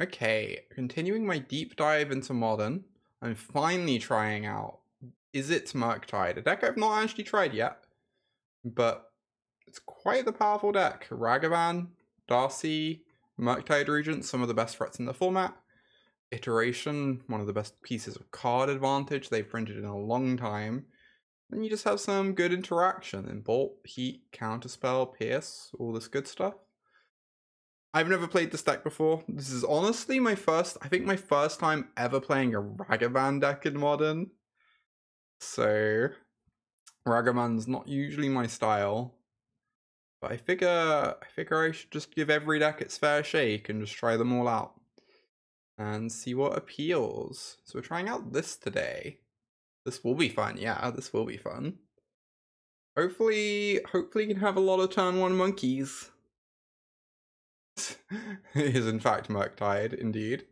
Okay, continuing my deep dive into Modern, I'm finally trying out Izzet Murktide, a deck I've not actually tried yet, but it's quite the powerful deck. Ragavan, Darcy, Murktide Regent, some of the best threats in the format. Iteration, one of the best pieces of card advantage they've printed in a long time. And you just have some good interaction in Bolt, Heat, Counterspell, Pierce, all this good stuff. I've never played this deck before. This is honestly my first time ever playing a Ragavan deck in Modern. So, Ragavan's not usually my style. But I figure I should just give every deck its fair shake and just try them all out. And see what appeals. So we're trying out this today. This will be fun, yeah, this will be fun. Hopefully you can have a lot of turn 1 monkeys. Is in fact Murktide, indeed.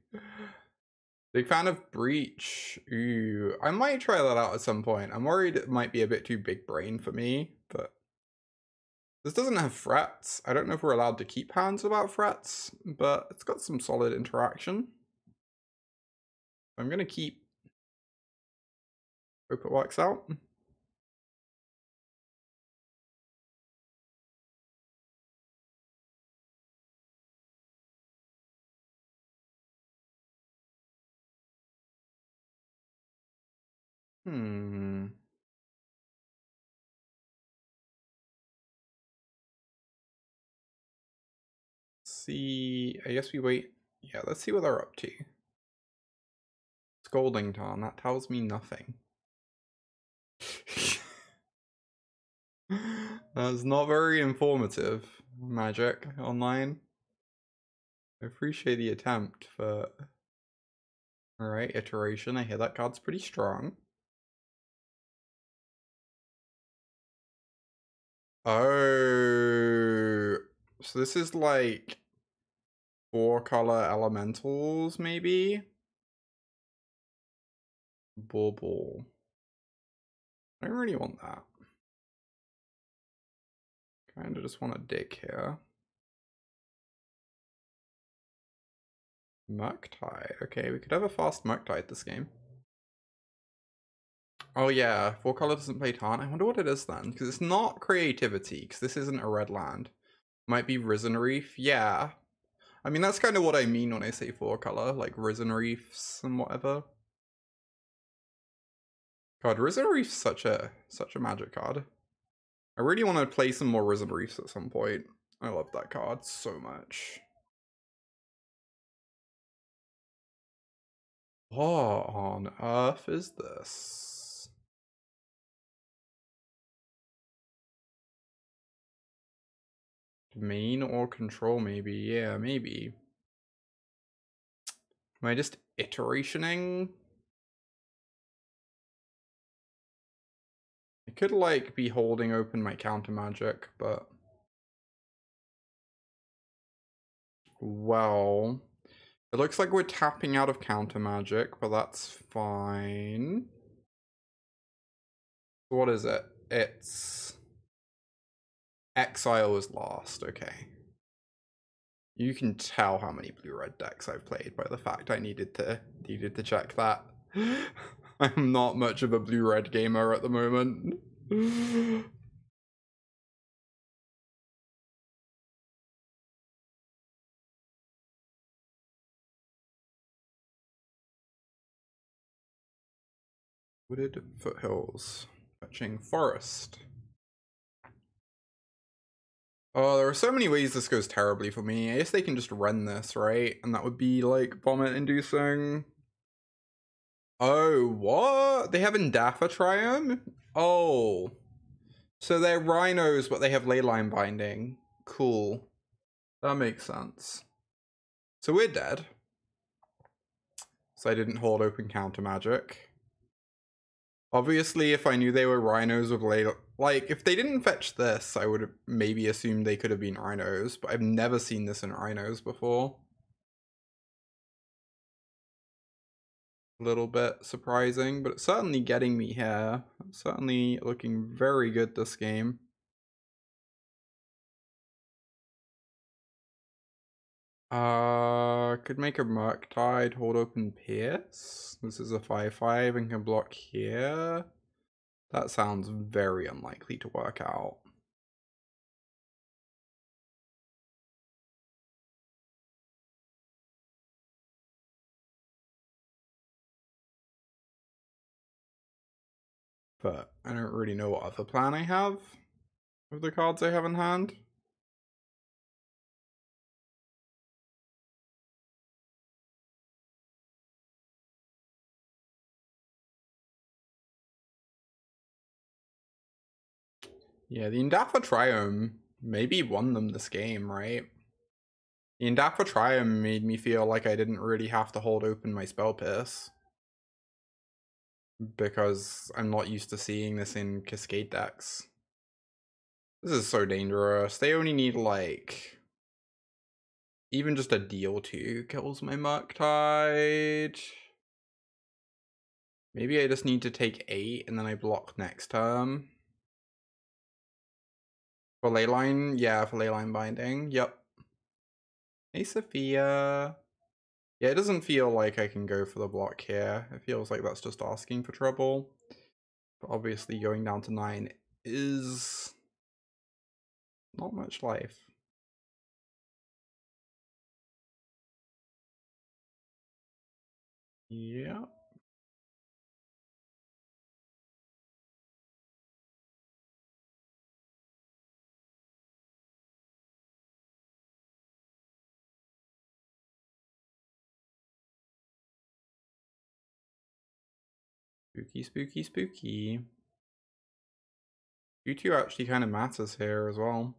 Big fan of Breach. Ooh, I might try that out at some point. I'm worried it might be a bit too big brain for me, but this doesn't have threats. I don't know if we're allowed to keep hands without threats, but it's got some solid interaction. I'm gonna keep. Hope it works out. See, I guess we wait. Yeah, let's see what they're up to. Scolding Tarn, that tells me nothing. That's not very informative, Magic Online. I appreciate the attempt, but... Alright, Iteration, I hear that card's pretty strong. Oh, so this is like 4-color elementals, maybe? Bauble. I don't really want that. Kinda just want to dig here. Murktide. Okay, we could have a fast Murktide this game. Oh yeah, 4-color doesn't play Tarn. I wonder what it is then, because it's not creativity, because this isn't a red land. Might be Risen Reef. Yeah. I mean, that's kind of what I mean when I say 4-color, like Risen Reefs and whatever. God, Risen Reef's such a magic card. I really want to play some more Risen Reefs at some point. I love that card so much. What on earth is this? Domain or control, maybe. Yeah, maybe. Am I just iterationing? I could, like, be holding open my counter magic, but... Well... It looks like we're tapping out of counter magic, but that's fine. What is it? It's... Exile is lost, okay. You can tell how many blue-red decks I've played by the fact I needed to check that. I'm not much of a blue-red gamer at the moment. Wooded foothills. Fetching forest. Oh, there are so many ways this goes terribly for me. I guess they can just run this, right? And that would be, like, vomit-inducing. Oh, what? They have Indafa Triome? Oh. So they're rhinos, but they have leyline binding. Cool. That makes sense. So we're dead. So I didn't hold open counter magic. Obviously, if I knew they were rhinos with like, if they didn't fetch this, I would have maybe assumed they could have been rhinos, but I've never seen this in rhinos before. A little bit surprising, but it's certainly getting me here. I'm certainly looking very good this game. Could make a Murktide, hold open Pierce. This is a 5/5 and can block here. That sounds very unlikely to work out. But I don't really know what other plan I have with the cards I have in hand. Yeah, the Indafa Triome maybe won them this game, right? The Indafa Triome made me feel like I didn't really have to hold open my Spell Pierce, because I'm not used to seeing this in Cascade decks. This is so dangerous. They only need like even just a deal 2 kills my Murktide. Maybe I just need to take 8 and then I block next turn. For Leyline? Yeah, for Leyline Binding. Yep. Hey, Sophia. Yeah, it doesn't feel like I can go for the block here. It feels like that's just asking for trouble. But obviously going down to 9 is not much life. Yeah. Spooky, spooky, spooky. 2/2 actually kind of matters here as well.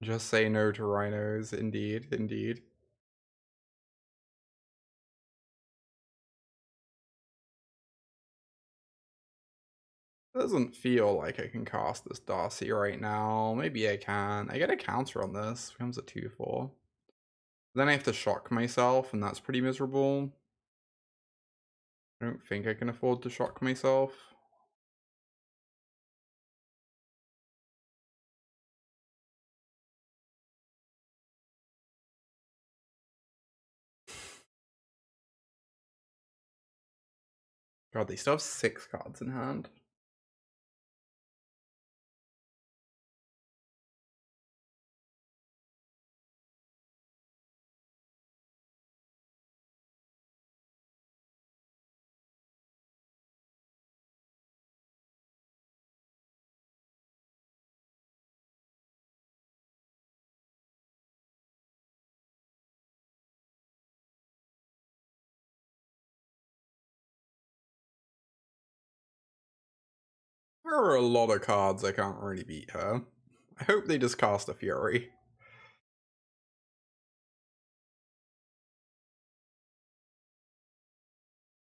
Just say no to rhinos, indeed, indeed. Doesn't feel like I can cast this Darcy right now. Maybe I can. I get a counter on this. Becomes a 2/4. Then I have to shock myself, and that's pretty miserable. I don't think I can afford to shock myself. God, they still have 6 cards in hand. There are a lot of cards I can't really beat her. I hope they just cast a Fury.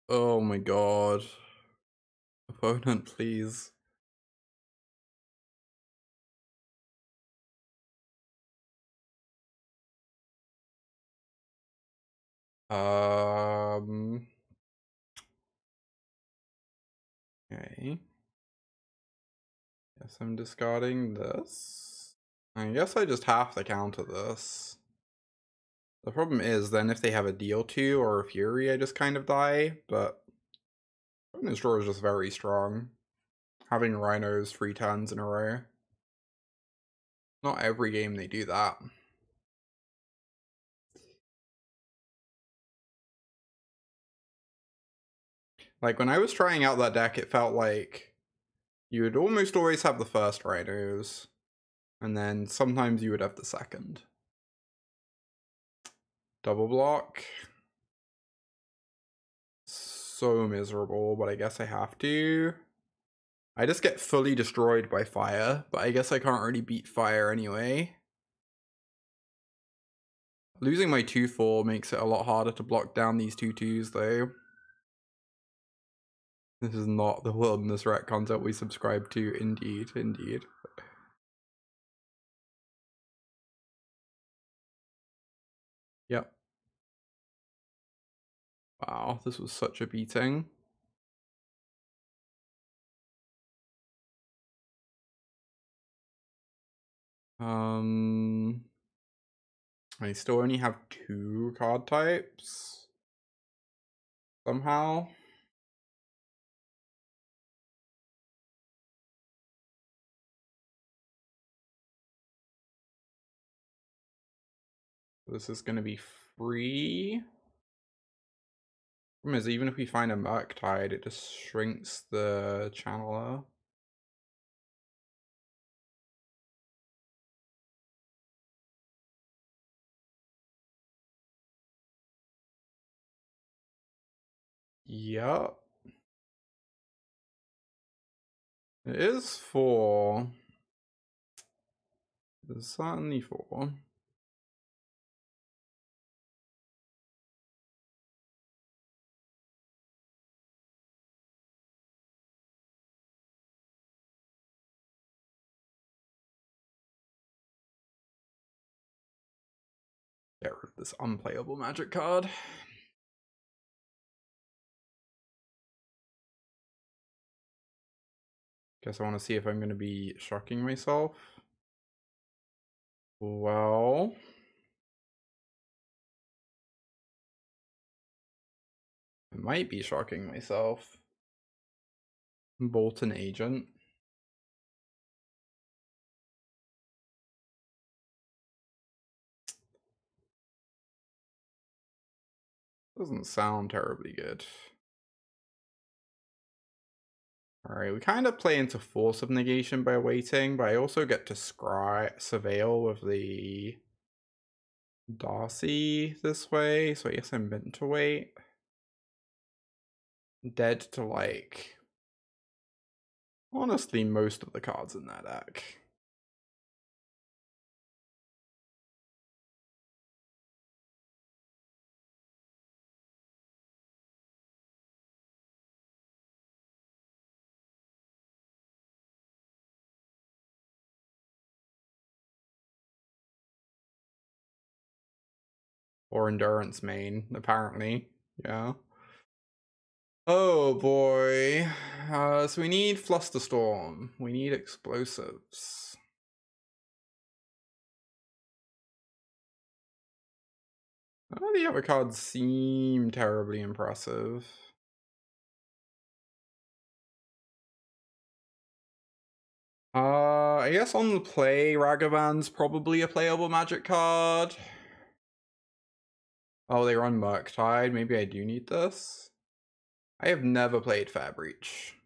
Oh my god. Opponent, please. Okay. Guess I'm discarding this. I guess I just have to counter this. The problem is then if they have a deal 2 or a Fury, I just kind of die, but opponent's draw is just very strong. Having rhinos 3 turns in a row. Not every game they do that. Like when I was trying out that deck, it felt like you would almost always have the first rhinos, and then sometimes you would have the second. Double block. So miserable, but I guess I have to. I just get fully destroyed by fire, but I guess I can't really beat fire anyway. Losing my 2/4 makes it a lot harder to block down these 2/2s though. This is not the Wilderness Rat content we subscribe to, indeed, indeed. Yep. Wow, this was such a beating. I still only have 2 card types. Somehow. This is going to be free. Problem is, even if we find a Murktide, it just shrinks the channeler. Yup. It is 4. There's certainly 4. Get rid of this unplayable magic card. Guess I want to see if I'm going to be shocking myself. Well, I might be shocking myself. Bolton Agent. Doesn't sound terribly good. Alright, we kind of play into Force of Negation by waiting, but I also get to Surveil with the Darcy this way, so I guess I'm meant to wait. Dead to, like, honestly most of the cards in that deck. Or Endurance main, apparently. Yeah. Oh boy. So we need Flusterstorm. We need explosives. None of the other cards seem terribly impressive. I guess on the play, Ragavan's probably a playable magic card. Oh, they run Murktide. Maybe I do need this. I have never played Fair Breach.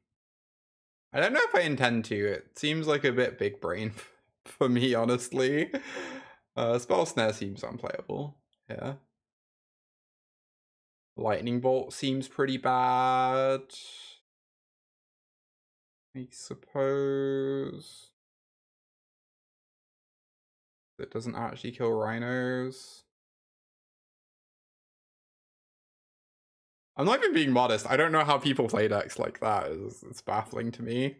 I don't know if I intend to. It seems like a bit big brain for me, honestly. Spell Snare seems unplayable. Yeah. Lightning Bolt seems pretty bad. I suppose. It doesn't actually kill rhinos. I'm not even being modest. I don't know how people play decks like that. It's baffling to me.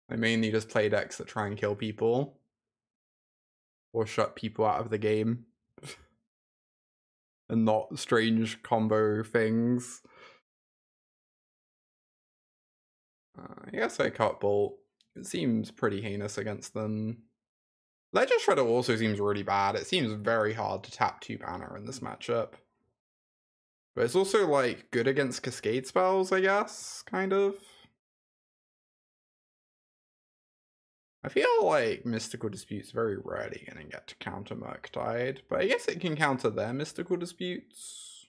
I mainly just play decks that try and kill people. Or shut people out of the game. And not strange combo things. I guess I cut Bolt. It seems pretty heinous against them. Ledger Shredder also seems really bad. It seems very hard to tap 2 mana in this matchup. But it's also, like, good against Cascade spells, I guess, kind of. I feel like Mystical Dispute's very rarely gonna get to counter Murktide, but I guess it can counter their Mystical Disputes.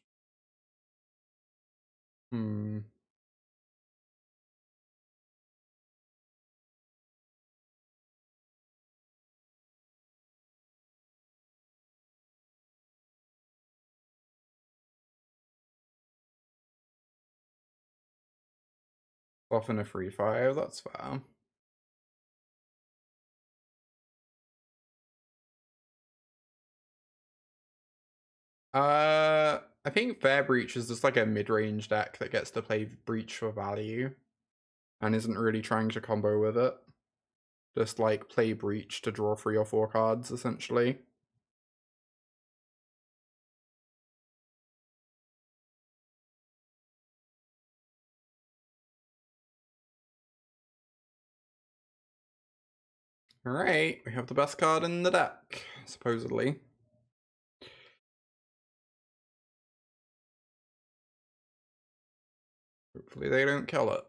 Often a free 5, that's fair. I think Fair Breach is just like a mid-range deck that gets to play Breach for value and isn't really trying to combo with it. Just like play Breach to draw 3 or 4 cards, essentially. Alright, we have the best card in the deck, supposedly. Hopefully they don't kill it.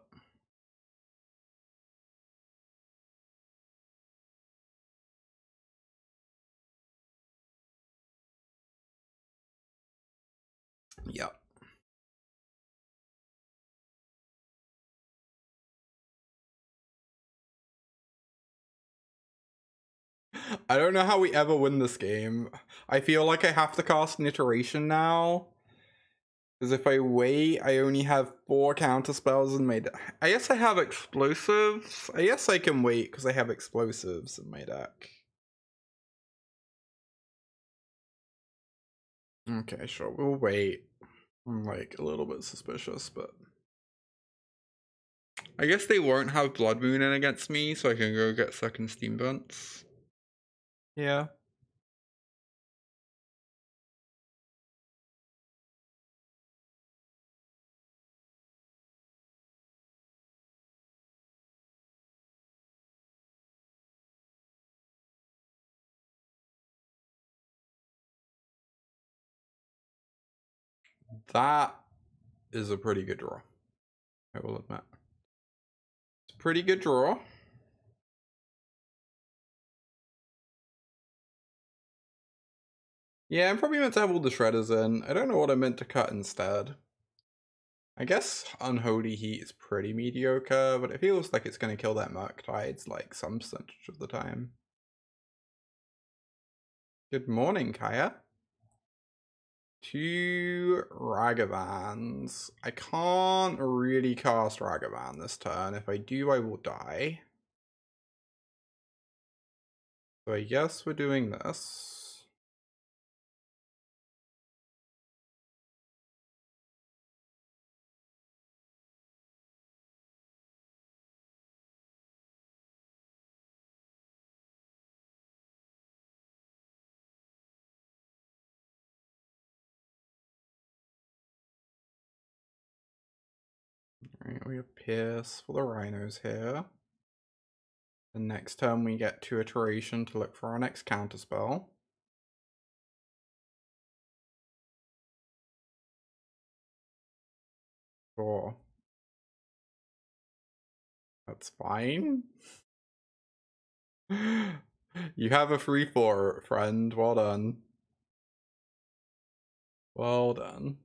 Yep. I don't know how we ever win this game. I feel like I have to cast an iteration now. Because if I wait, I only have 4 counter spells in my deck. I guess I have explosives. I guess I can wait because I have explosives in my deck. Okay, sure, we'll wait. I'm like a little bit suspicious, but I guess they won't have Blood Moon in against me, so I can go get second Steam Vents. Yeah. That is a pretty good draw, I will admit. It's a pretty good draw. Yeah, I'm probably meant to have all the shredders in. I don't know what I meant to cut instead. I guess Unholy Heat is pretty mediocre, but it feels like it's going to kill that Murktides like some percentage of the time. Good morning, Kaya. 2 Ragavans. I can't really cast Ragavan this turn. If I do, I will die. So I guess we're doing this. Alright, we have Pierce for the Rhinos here. The next turn we get 2 Iteration to look for our next counterspell. Sure. That's fine. You have a 3/4, friend. Well done. Well done.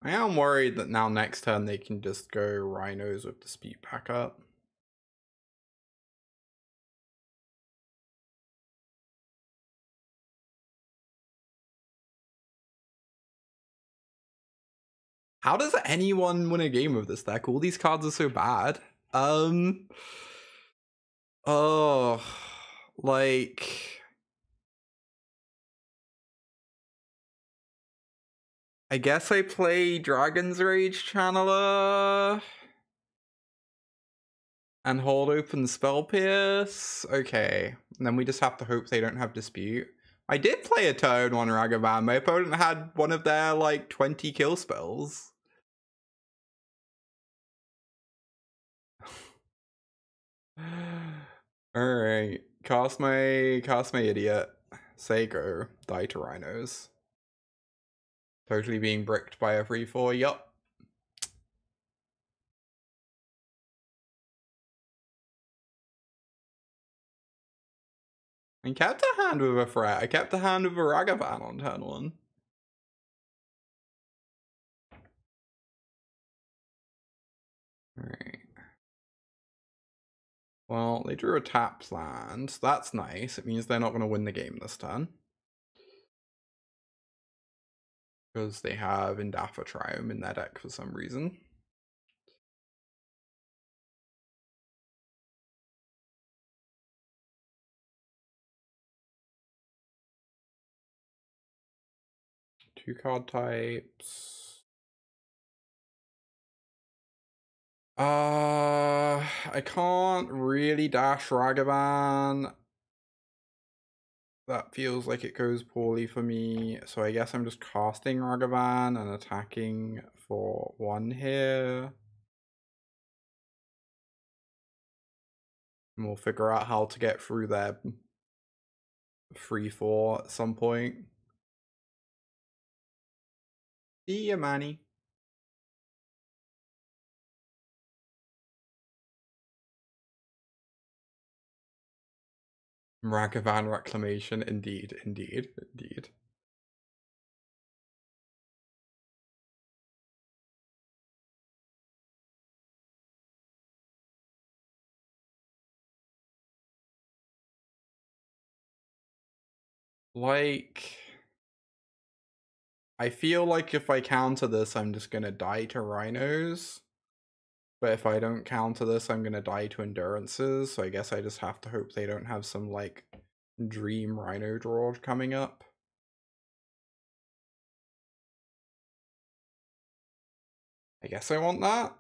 I am worried that now next turn they can just go Rhinos with the speed back up. How does anyone win a game with this deck? All these cards are so bad. Oh, like, I guess I play Dragon's Rage Channeler and hold open Spell Pierce. Okay, and then we just have to hope they don't have Dispute. I did play a turn 1 Ragavan. My opponent had one of their like 20 kill spells. Alright. Cast my idiot. Say go. Die to Rhinos. Totally being bricked by a 3/4. Yup. I kept a hand with a threat. I kept a hand with a Ragavan on turn 1. Alright. Well, they drew a tapped land. That's nice. It means they're not going to win the game this turn. Because they have Indafa Triumph in their deck for some reason. Two card types. I can't really dash Ragavan. That feels like it goes poorly for me. So I guess I'm just casting Ragavan and attacking for 1 here. And we'll figure out how to get through their 3-4 at some point. See ya, Manny. Ragavan Reclamation, indeed, indeed, indeed. Like, I feel like if I counter this, I'm just gonna die to rhinos. But if I don't counter this, I'm gonna die to endurances. So I guess I just have to hope they don't have some, like, dream rhino draw coming up. I guess I want that.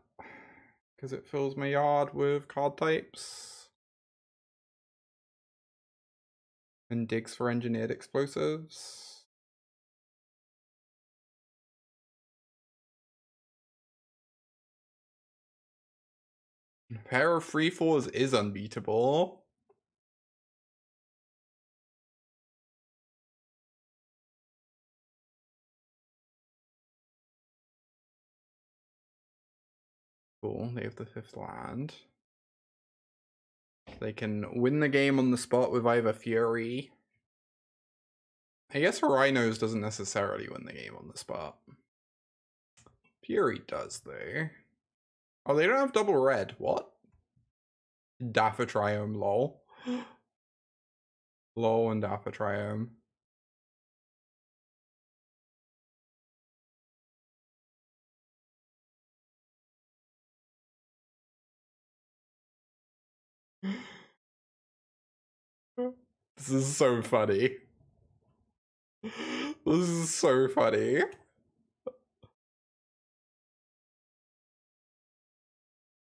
Because it fills my yard with card types. And digs for engineered explosives. A pair of 3/4s is unbeatable. Cool, they have the 5th land. They can win the game on the spot with either Fury. I guess Rhinos doesn't necessarily win the game on the spot. Fury does, though. Oh, they don't have double red. What? Daffy-Triome, lol. Lol and Daffy-Triome. This is so funny. This is so funny.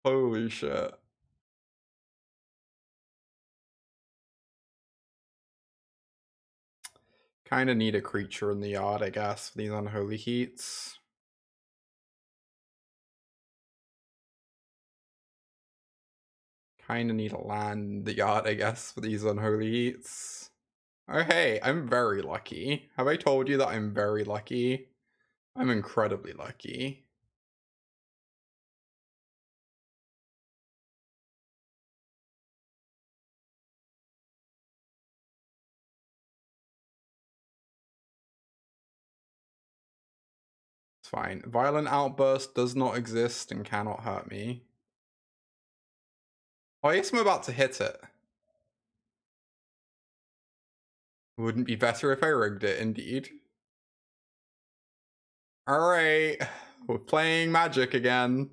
Holy shit. Kind of need a creature in the yard, I guess, for these unholy heats. Kind of need a land in the yard, I guess, for these unholy heats. Oh hey, I'm very lucky. Have I told you that I'm very lucky? I'm incredibly lucky. It's fine. Violent Outburst does not exist and cannot hurt me. Oh, I guess I'm about to hit it. Wouldn't be better if I rigged it, indeed. Alright, we're playing Magic again.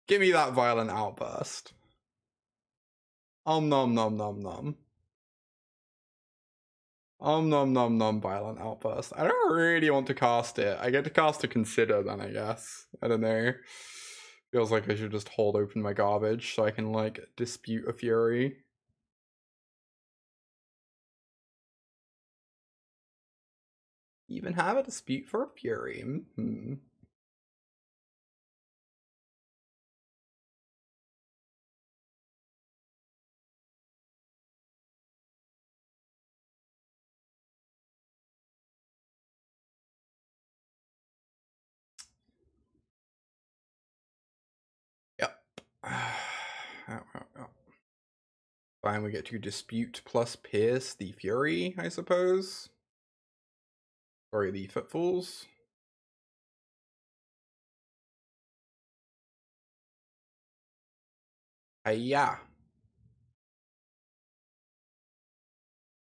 Give me that Violent Outburst. Nom nom nom nom. Nom nom Violent Outburst. I don't really want to cast it. I get to cast a Consider then, I guess. I don't know. Feels like I should just hold open my garbage so I can, like, dispute a Fury. Even have a dispute for a Fury. Yep. Fine, we get to dispute plus pierce the Fury, I suppose. Sorry, the Footfalls. Yeah.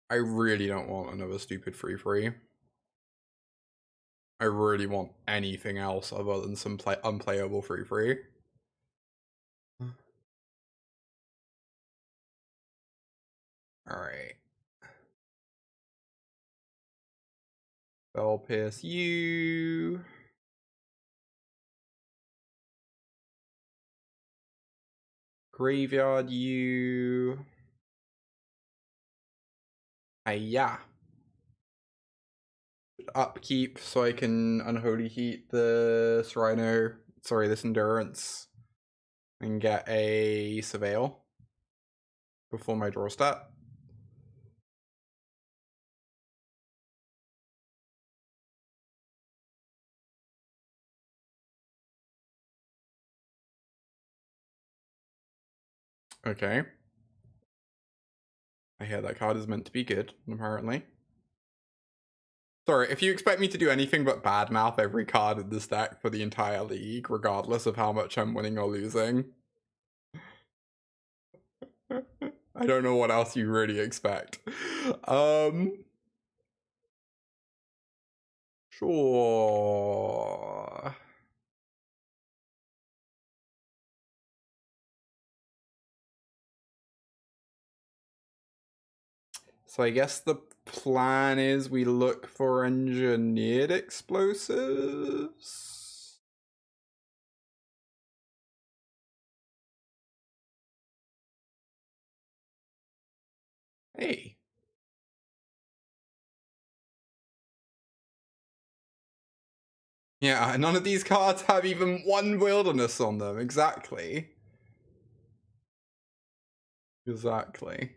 I really don't want another stupid free. I really want anything else other than some unplayable free. Alright. Spell pierce you. Graveyard you. Yeah. Upkeep so I can unholy heat this Rhino. Sorry, this Endurance. and get a Surveil before my draw step. Okay. I hear that card is meant to be good, apparently. Sorry, if you expect me to do anything but badmouth every card in this deck for the entire league, regardless of how much I'm winning or losing, I don't know what else you really expect. Sure. So I guess the plan is we look for engineered explosives. Hey. Yeah, none of these cards have even one wilderness on them. Exactly. Exactly.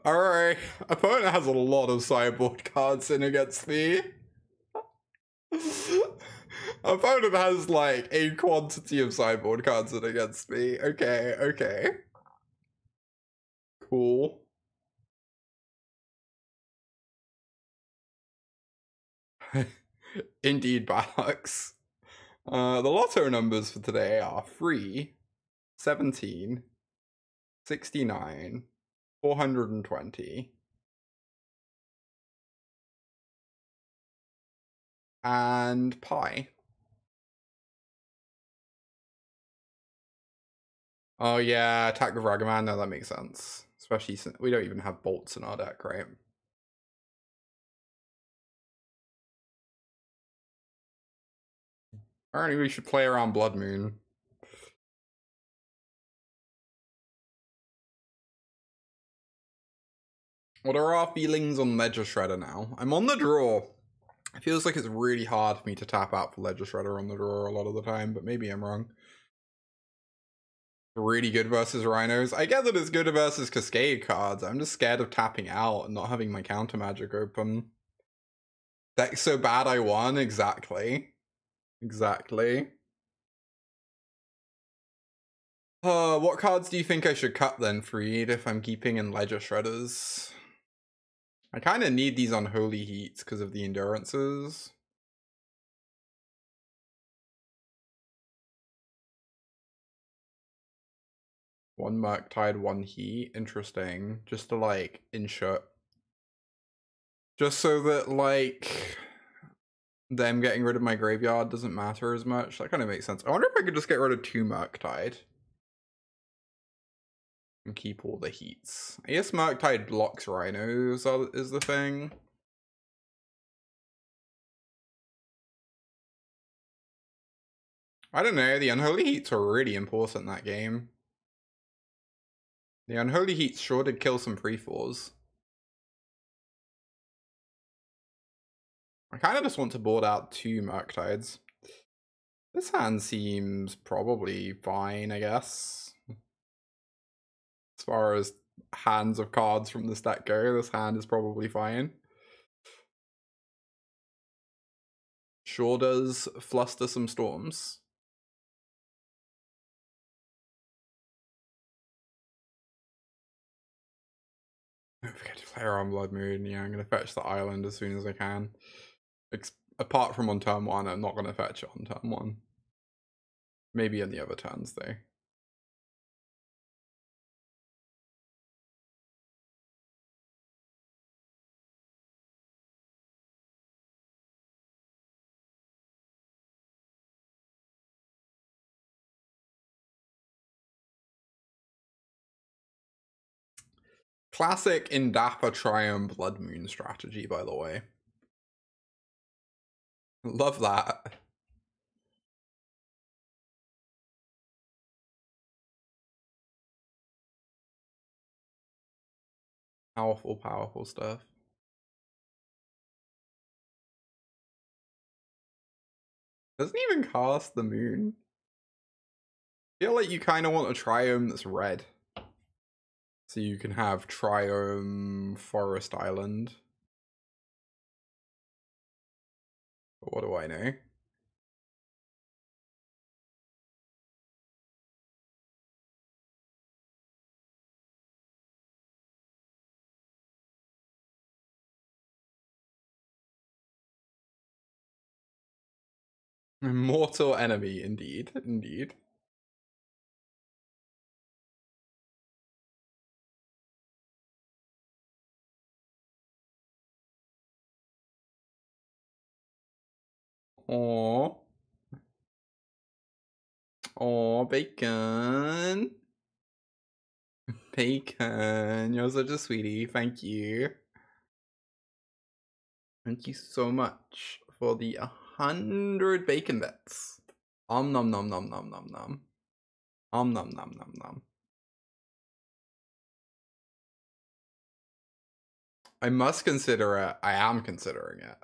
Alright. Opponent has a lot of sideboard cards in against me. Opponent has like a quantity of sideboard cards in against me. Okay, okay. Cool. Indeed, Balax. The lotto numbers for today are 3, 17, 69, 420, and pi. Oh yeah, attack with Ragaman. No, that makes sense. Especially since we don't even have bolts in our deck, right? Apparently we should play around Blood Moon. What are our feelings on Ledger Shredder now? I'm on the draw. It feels like it's really hard for me to tap out for Ledger Shredder on the draw a lot of the time, but maybe I'm wrong. Really good versus Rhinos. I get that it's good versus Cascade cards. I'm just scared of tapping out and not having my counter magic open. Deck's so bad I won. Exactly. Exactly. What cards do you think I should cut then, Freed, if I'm keeping in Ledger Shredders? I kind of need these Unholy Heats because of the endurances. One Murktide, one Heat. Interesting. Just to, like, ensure. Just so that, like, them getting rid of my graveyard doesn't matter as much. That kind of makes sense. I wonder if I could just get rid of 2 Murktide. And keep all the Heats. I guess Murktide blocks Rhinos is the thing. I don't know, the Unholy Heats are really important in that game. The Unholy Heats sure did kill some pre-4s. I kind of just want to board out 2 Murktides. This hand seems probably fine, I guess. As far as hands of cards from this deck go, this hand is probably fine. Sure does fluster some storms. Don't forget to play around Blood Moon. Yeah, I'm going to fetch the island as soon as I can. Apart from on turn 1, I'm not going to fetch it on turn 1. Maybe in the other turns, though. Classic Indapa Triumph Blood Moon strategy, by the way. Love that. Powerful, powerful stuff. Doesn't even cast the moon. I feel like you kind of want a Triome that's red. So you can have Triome Forest Island. But what do I know? Mortal enemy, indeed. Indeed. Aww. Aww, Bacon. Bacon. You're such a sweetie. Thank you. Thank you so much for the 100 bacon bits. Nom nom nom nom nom nom nom. Nom nom nom nom nom. I must consider it. I am considering it.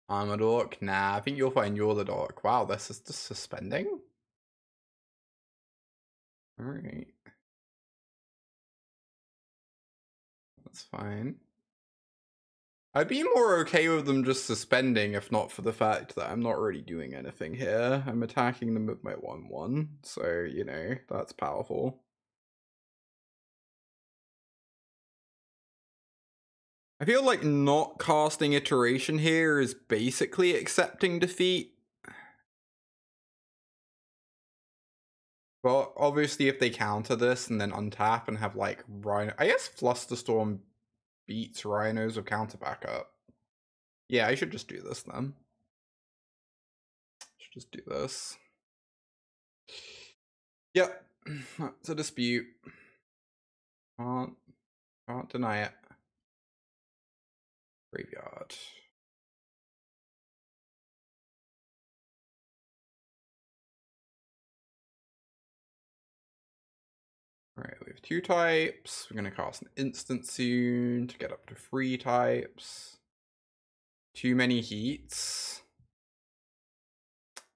I'm a dork. Nah, I think you'll find you're the dork. Wow, this is just suspending? Alright. That's fine. I'd be more okay with them just suspending if not for the fact that I'm not really doing anything here. I'm attacking them with my 1/1, so, you know, that's powerful. I feel like not casting Iteration here is basically accepting defeat. But obviously if they counter this and then untap and have like Rhino... I guess Flusterstorm beats Rhinos with counter backup. Yeah, I should just do this then. Should just do this. Yep, that's a dispute. Can't deny it. Graveyard. Alright, we have 2 types. We're gonna cast an instant soon to get up to 3 types. Too many heats.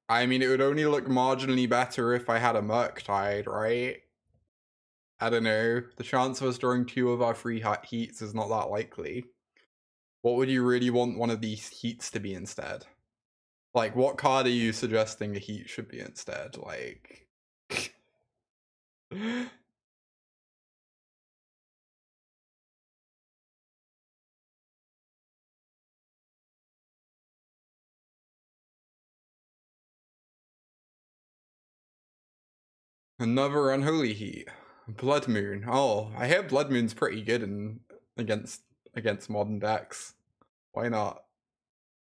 I mean, it would only look marginally better if I had a Murktide, right? I don't know. The chance of us drawing 2 of our 3 heats is not that likely. What would you really want one of these heats to be instead? Like, what card are you suggesting a heat should be instead? Like... Another unholy heat. Blood Moon. Oh, I hear Blood Moon's pretty good in against modern decks. Why not?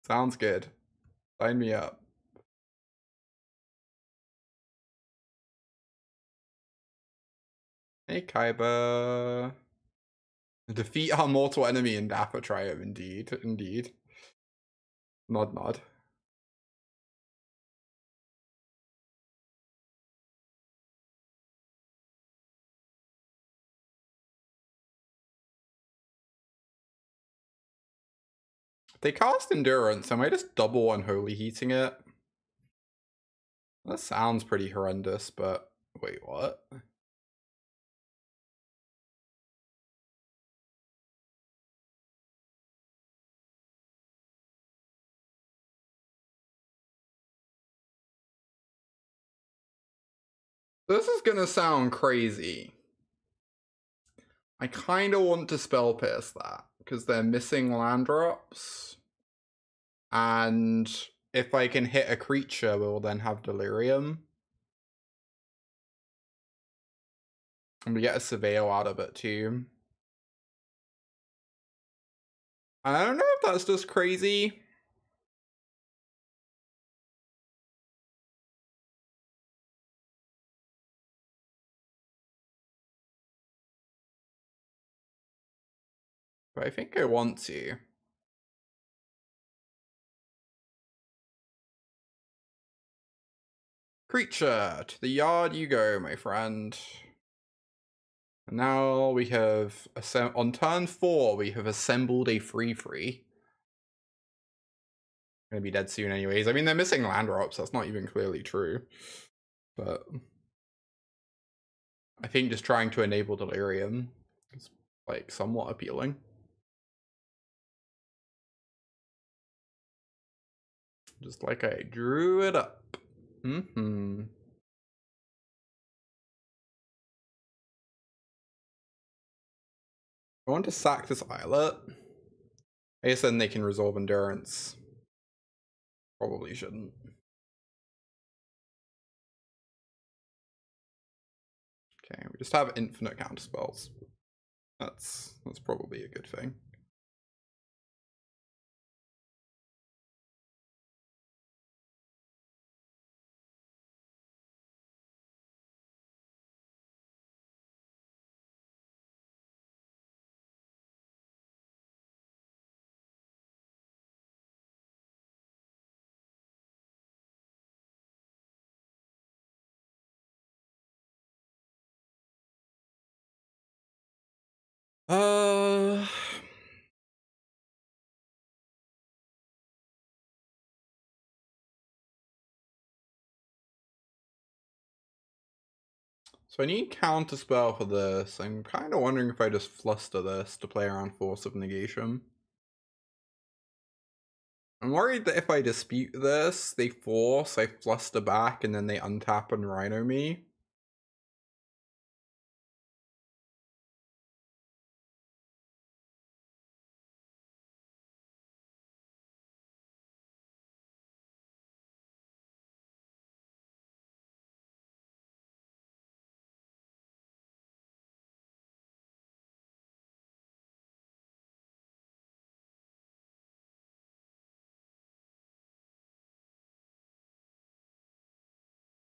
Sounds good. Sign me up. Hey Kaiba. Defeat our mortal enemy in Dapper Triumph, indeed. Indeed. Nod nod. If they cast Endurance, am I just double unholy heating it? That sounds pretty horrendous, but wait, what? This is gonna sound crazy. I kinda want to Spell Pierce that, because they're missing land drops. And if I can hit a creature, we'll then have Delirium. And we get a Surveil out of it too. I don't know if that's just crazy. But I think I want to. Creature, to the yard you go, my friend. And now we have, on turn 4, we have assembled a 3/3. Gonna be dead soon anyways. I mean, they're missing land drops, that's not even clearly true. But I think just trying to enable Delirium is, like, somewhat appealing. Just like I drew it up. I want to sack this islet. I guess then they can resolve endurance. Probably shouldn't. Okay, we just have infinite counterspells. That's probably a good thing. So I need counterspell for this. I'm kind of wondering if I just fluster this to play around Force of Negation. I'm worried that if I dispute this, they force, I fluster back, and then they untap and Rhino me.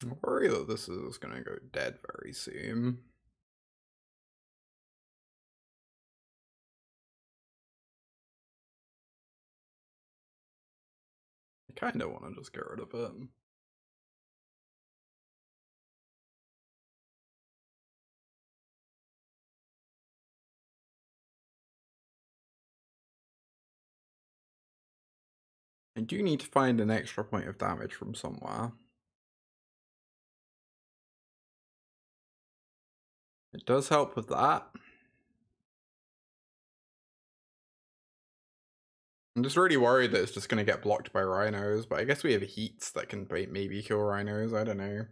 I worry that this is gonna go dead very soon. I kinda wanna just get rid of it. I do need to find an extra point of damage from somewhere. It does help with that. I'm just really worried that it's just going to get blocked by rhinos, but I guess we have heats that can maybe kill rhinos, I don't know.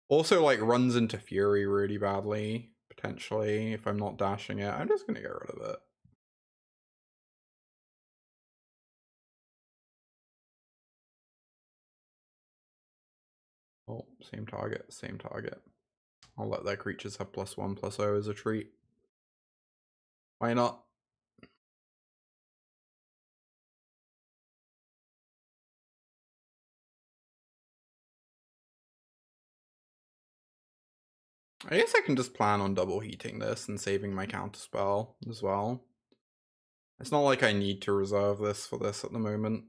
Also, like, runs into Fury really badly, potentially, if I'm not dashing it. I'm just going to get rid of it. Oh, same target, same target. I'll let their creatures have +1/+0 as a treat. Why not? I guess I can just plan on double heating this and saving my counterspell as well. It's not like I need to reserve this for this at the moment.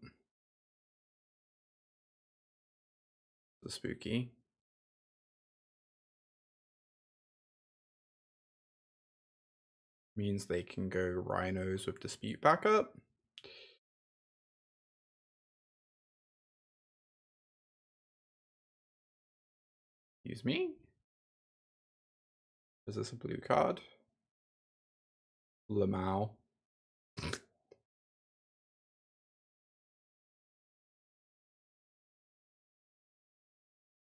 The spooky. Means they can go rhinos with dispute backup. Excuse me? Is this a blue card? Lamau.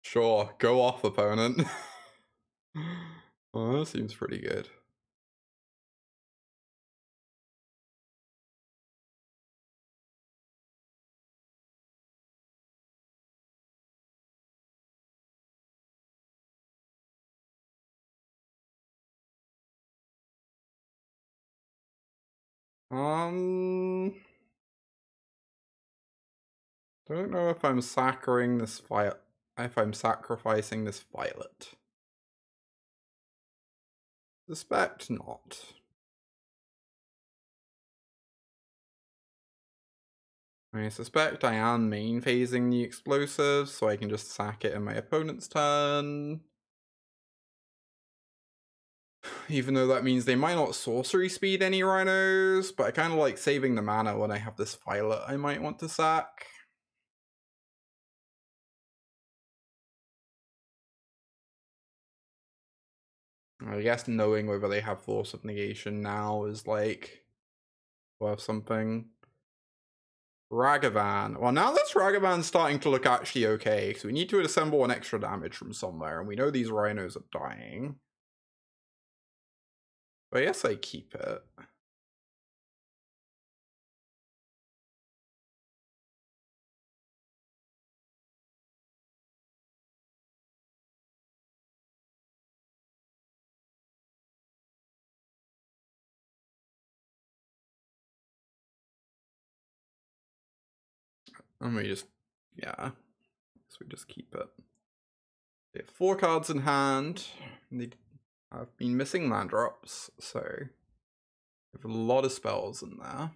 Sure, go off, opponent. Well, that seems pretty good. Don't know if I'm saccharine this if I'm sacrificing this violet. Suspect not. I suspect I am main phasing the explosives, so I can just sack it in my opponent's turn. even though that means they might not sorcery speed any rhinos, but I kind of like saving the mana when I have this Violet I might want to sack. I guess knowing whether they have Force of Negation now is like worth something. Ragavan. Well, now this Ragavan's starting to look actually okay, because we need to assemble an extra damage from somewhere, and we know these rhinos are dying. But I guess I keep it. And we just, yeah, so we just keep it. They have 4 cards in hand. They have been missing land drops, so they have a lot of spells in there.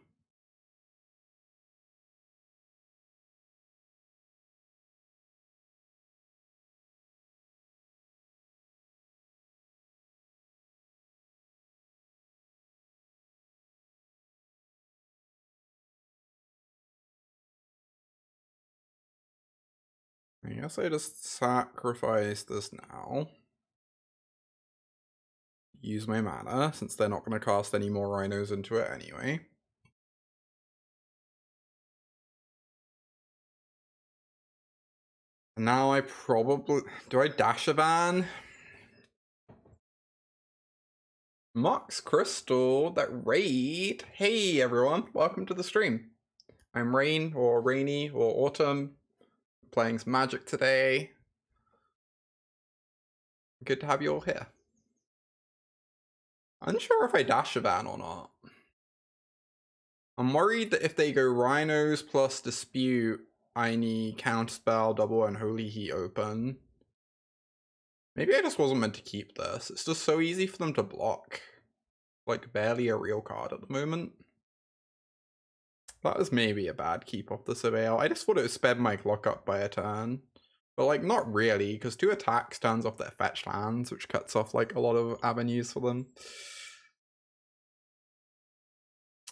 I guess I just sacrifice this now. Use my mana, since they're not going to cast any more rhinos into it anyway. And now I probably... Do I dash a van? Mox Crystal, that raid. Hey everyone, welcome to the stream. I'm Rain, or Rainy, or Autumn. Playing some Magic today. Good to have you all here. Unsure if I dash a van or not. I'm worried that if they go Rhinos plus Dispute, I need Counterspell, Double Unholy Heat open. Maybe I just wasn't meant to keep this. It's just so easy for them to block. Like, barely a real card at the moment. That was maybe a bad keep off the Surveil. I just thought it would sped my clock up by a turn. But, like, not really, because 2 attacks turns off their fetch lands, which cuts off, like, a lot of avenues for them.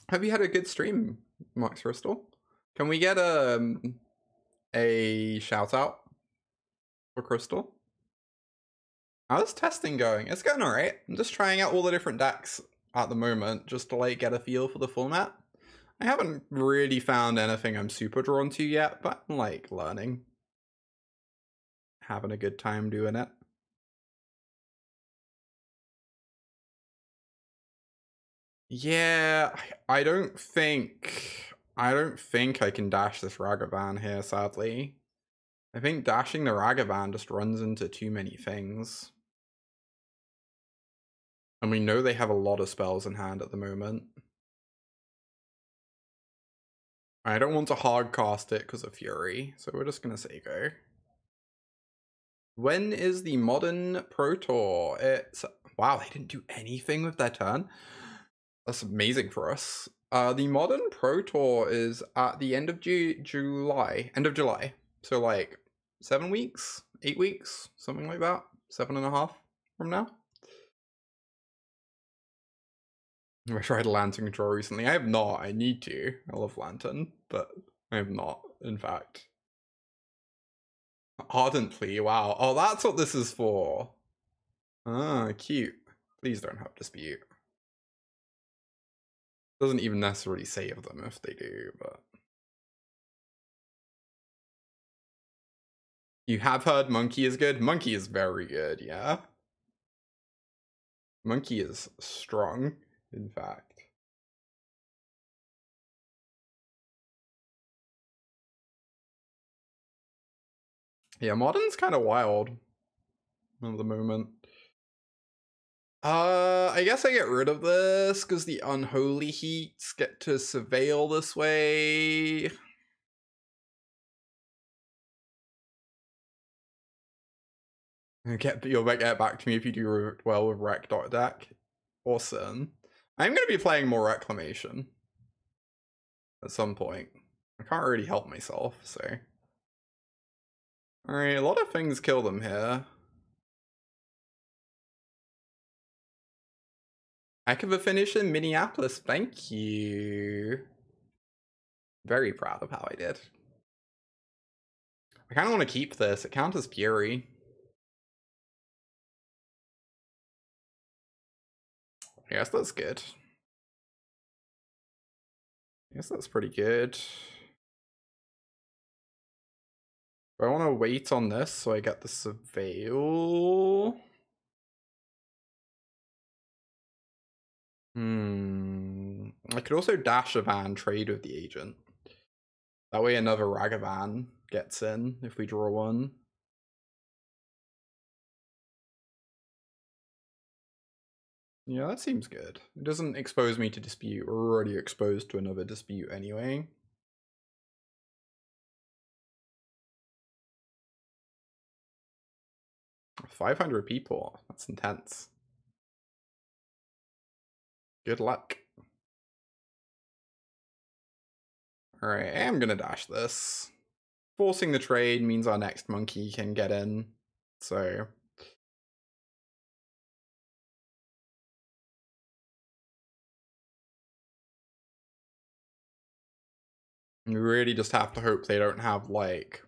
Have you had a good stream, Mox Crystal? Can we get a shout out for Crystal? How's testing going? It's going alright. I'm just trying out all the different decks at the moment, just to, like, get a feel for the format. I haven't really found anything I'm super drawn to yet, but I'm, like, learning. Having a good time doing it. Yeah, I don't think I can dash this Ragavan here, sadly. I think dashing the Ragavan just runs into too many things. And we know they have a lot of spells in hand at the moment. I don't want to hard cast it because of Fury, so we're just gonna say go. When is the Modern Pro Tour? It's... Wow, they didn't do anything with their turn. That's amazing for us. The Modern Pro Tour is at the end of July. End of July. So like 7 weeks? 8 weeks? Something like that? 7.5 from now? I tried Lantern Control recently. I have not. I need to. I love Lantern, but I have not, in fact. Ardently, wow. Oh, that's what this is for. Ah, cute. Please don't have Dispute. Doesn't even necessarily save them if they do, but... You have heard Monkey is good? Monkey is very good, yeah? Monkey is strong, in fact. Yeah, Modern's kind of wild at the moment. I guess I get rid of this because the Unholy Heats get to Surveil this way. You'll get back to me if you do well with Rec.deck. Awesome. I'm going to be playing more Reclamation at some point. I can't really help myself, so... Alright, a lot of things kill them here. Heck of a finish in Minneapolis. Thank you. Very proud of how I did. I kind of want to keep this. It counts as Fury. I guess that's good. I guess that's pretty good. I want to wait on this so I get the Surveil. I could also dash a van, trade with the agent. That way another Ragavan gets in if we draw one. Yeah, that seems good. It doesn't expose me to dispute. We're already exposed to another dispute anyway. $500 people. That's intense. Good luck. Alright, I am gonna dash this. Forcing the trade means our next monkey can get in. So we really just have to hope they don't have like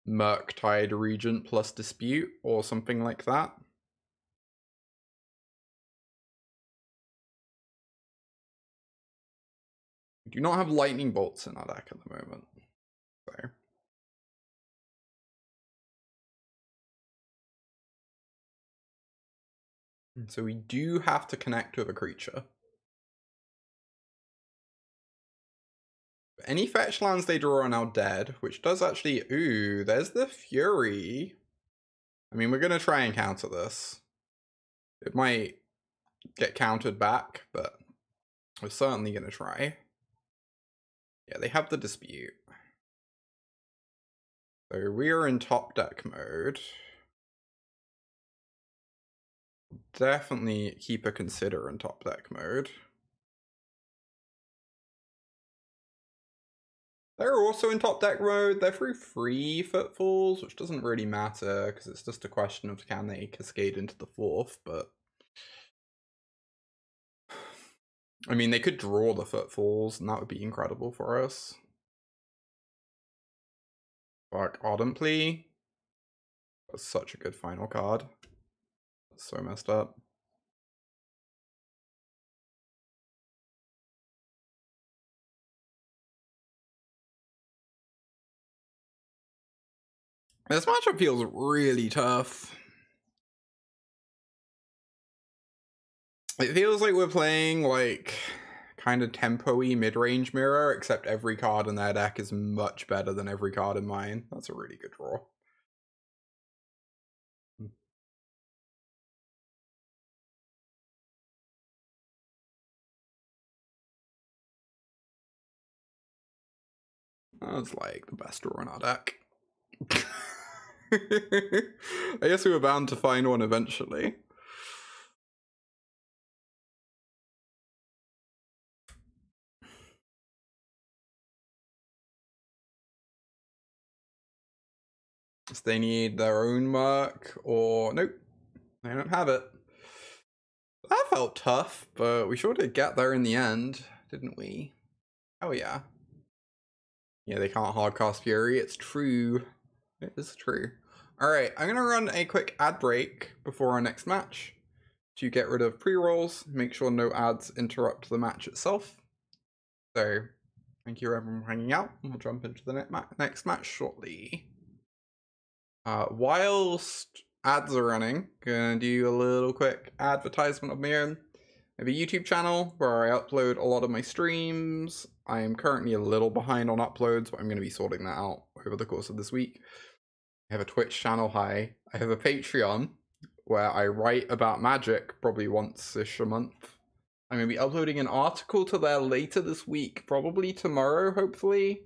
Murktide Regent plus Dispute or something like that. We do not have Lightning Bolts in our deck at the moment. So we do have to connect with a creature. Any fetch lands they draw are now dead, which does actually... Ooh, there's the Fury. I mean, we're going to try and counter this. It might get countered back, but we're certainly going to try. Yeah, they have the Dispute. So we are in top deck mode. Definitely keep a consider in top deck mode. They're also in top deck mode. They're through 3 footfalls, which doesn't really matter because it's just a question of can they cascade into the 4th, but I mean, they could draw the footfalls and that would be incredible for us. Fuck, Ardent Plea. That's such a good final card. That's so messed up. This matchup feels really tough. It feels like we're playing like kind of tempo-y mid-range mirror, except every card in their deck is much better than every card in mine. That's a really good draw. That was like the best draw in our deck. I guess we were bound to find one eventually. So they need their own Merc, or nope, they don't have it. That felt tough, but we sure did get there in the end, didn't we? Oh yeah. Yeah, they can't hardcast Fury, it's true. It is true. Alright, I'm gonna run a quick ad break before our next match to get rid of pre-rolls, make sure no ads interrupt the match itself. So, thank you everyone for hanging out, and we'll jump into the next match shortly. Whilst ads are running, gonna do a little quick advertisement of my own. I have a YouTube channel where I upload a lot of my streams. I am currently a little behind on uploads, but I'm going to be sorting that out over the course of this week. I have a Twitch channel, I have a Patreon where I write about Magic probably once-ish a month. I'm going to be uploading an article to there later this week, probably tomorrow, hopefully,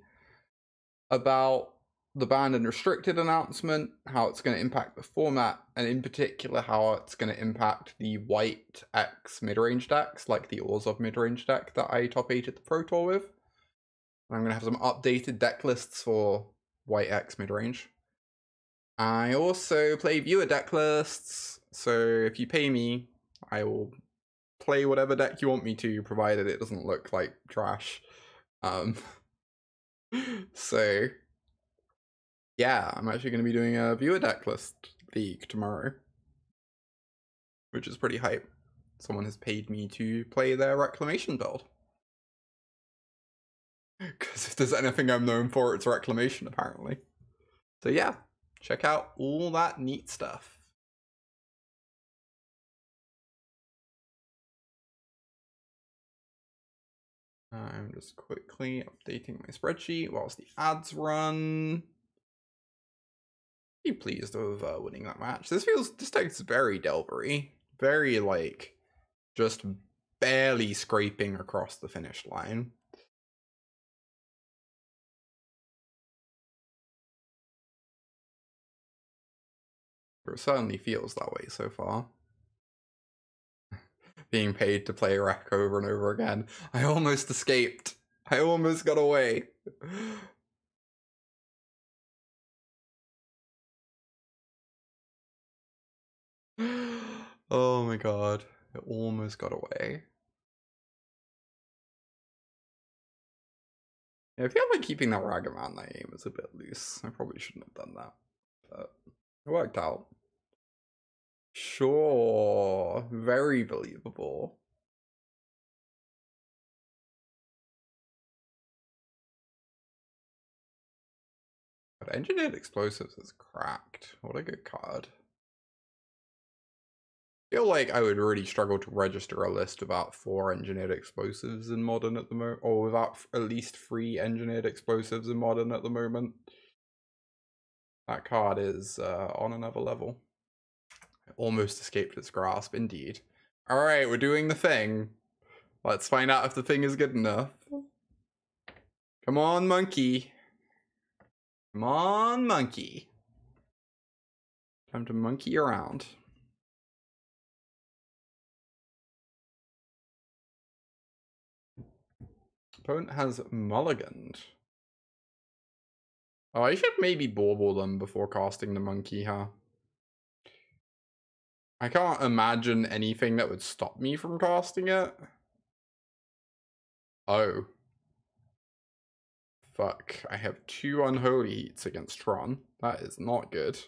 about the banned and restricted announcement, how it's going to impact the format, and in particular how it's going to impact the white X midrange decks, like the Orzhov midrange deck that I top 8 at the Pro Tour with. And I'm going to have some updated deck lists for white X midrange. I also play viewer deck lists, so if you pay me, I will play whatever deck you want me to, provided it doesn't look like trash. So yeah, I'm actually going to be doing a viewer deck list league tomorrow, which is pretty hype. Someone has paid me to play their Reclamation build. Because if there's anything I'm known for, it's Reclamation, apparently. So yeah, check out all that neat stuff. I'm just quickly updating my spreadsheet whilst the ads run. Be pleased with winning that match. This deck is very Delvery. Very, like, just barely scraping across the finish line. It certainly feels that way so far. Being paid to play Rack over and over again. I almost escaped. I almost got away. Oh my god. I almost got away. Yeah, I feel like keeping that Ragavan name is a bit loose. I probably shouldn't have done that. But it worked out. Sure. Very believable. But Engineered Explosives is cracked. What a good card. I feel like I would really struggle to register a list without 4 Engineered Explosives in Modern at the moment, or without at least 3 Engineered Explosives in Modern at the moment. That card is on another level. I almost escaped its grasp, indeed. Alright, we're doing the thing. Let's find out if the thing is good enough. Come on, monkey. Come on, monkey. Time to monkey around. Opponent has mulliganed. Oh, I should maybe bauble them before casting the monkey, huh? I can't imagine anything that would stop me from casting it. Oh. Fuck. I have 2 Unholy Heats against Tron. That is not good.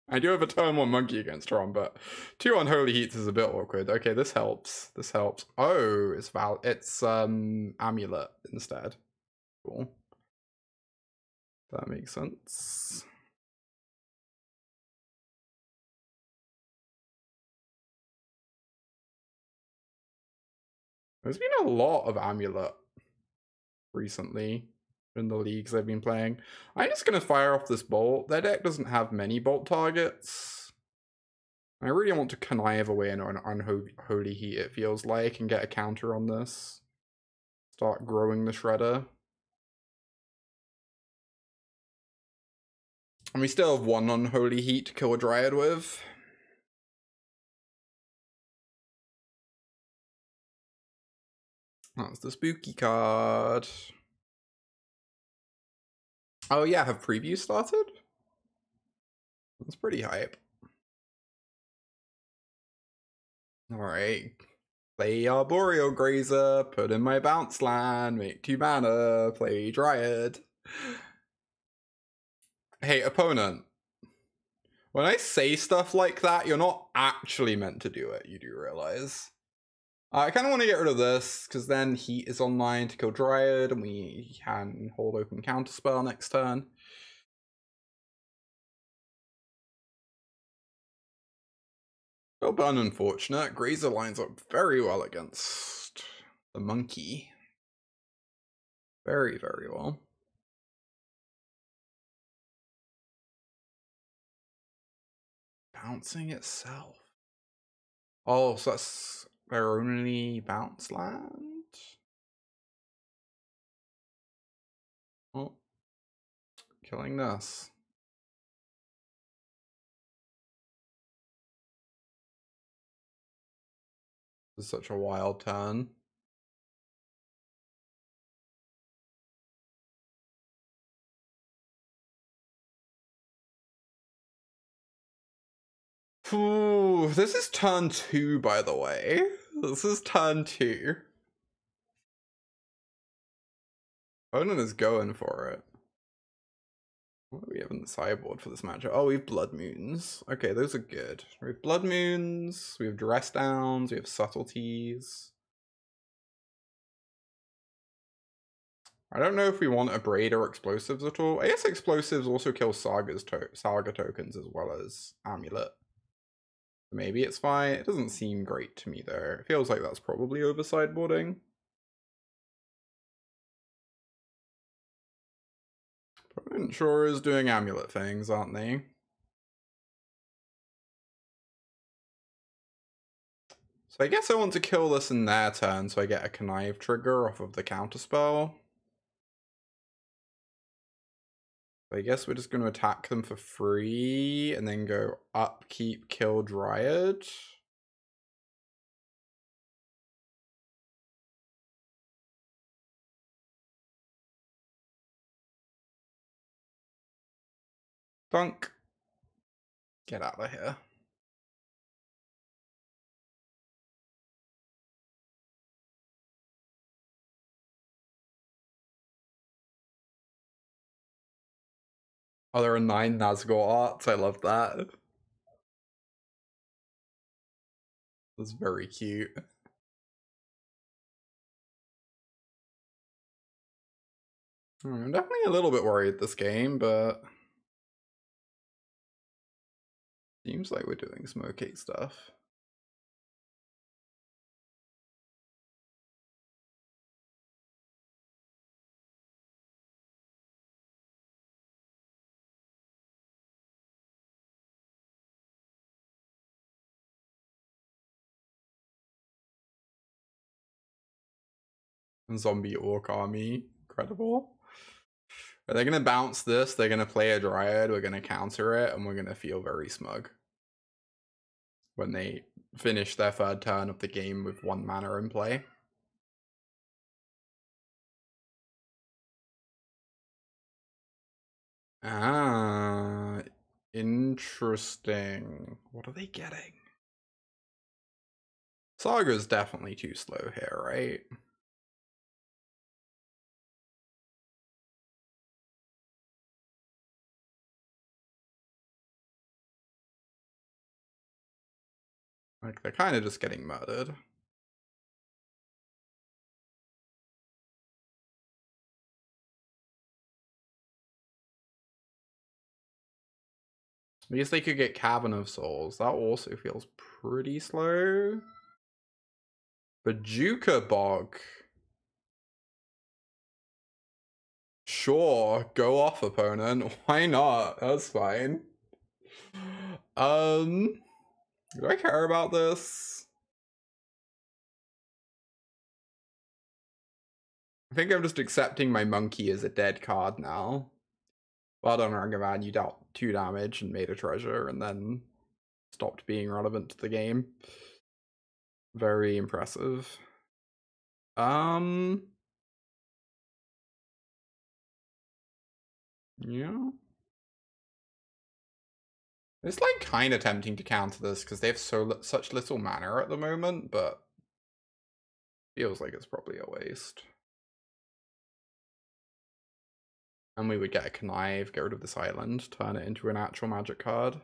I do have a turn 1 monkey against Tron, but 2 Unholy Heats is a bit awkward. Okay, this helps. This helps. Oh, it's Amulet instead. Cool. That makes sense. There's been a lot of Amulet recently in the leagues I've been playing. I'm just going to fire off this bolt. Their deck doesn't have many bolt targets. I really want to connive away an Unholy Heat, it feels like, and get a counter on this. Start growing the Shredder. And we still have 1 Unholy Heat to kill a Dryad with. That's the spooky card. Oh yeah, have previews started? That's pretty hype. Alright. Play Arboreal Grazer, put in my bounce land, make 2 mana, play Dryad. Hey, opponent. When I say stuff like that, you're not actually meant to do it, you do realize. I kind of want to get rid of this, because then Heat is online to kill Dryad, and we can hold open Counterspell next turn. A bit unfortunate. Grazer lines up very well against the monkey. Very, very well. Bouncing itself. Oh, so that's their only bounce land? Oh, killing this. This is such a wild turn. Ooh, this is turn 2, by the way. This is turn 2. Onan is going for it. What do we have in the sideboard for this matchup? Oh, we have Blood Moons. Okay, those are good. We have Blood Moons, we have Dress Downs, we have Subtleties. I don't know if we want a Braid or Explosives at all. I guess Explosives also kill Saga tokens as well as Amulet. Maybe it's fine. It doesn't seem great to me though. It feels like that's probably over sideboarding. Opponent sure is doing Amulet things, aren't they? So I guess I want to kill this in their turn so I get a Connive trigger off of the counterspell. I guess we're just going to attack them for free and then go upkeep, kill Dryad. Dunk. Get out of here. Oh, there are 9 Nazgul arts. I love that. That's very cute. I'm definitely a little bit worried this game, but seems like we're doing some okay stuff. Zombie Orc army. Incredible. Are they going to bounce this? They're going to play a Dryad. We're going to counter it, and we're going to feel very smug when they finish their 3rd turn of the game with 1 mana in play. Ah, interesting. What are they getting? Saga's definitely too slow here, right? Like, they're kind of just getting murdered. At least they could get Cavern of Souls. That also feels pretty slow. Bajuka Bog. Sure, go off, opponent. Why not? That's fine. Do I care about this? I think I'm just accepting my monkey as a dead card now. Well done, Rangavan. You dealt 2 damage and made a treasure and then stopped being relevant to the game. Very impressive. Yeah. It's like kind of tempting to counter this because they have such little mana at the moment, but feels like it's probably a waste. And we would get a Connive, get rid of this island, turn it into an actual magic card.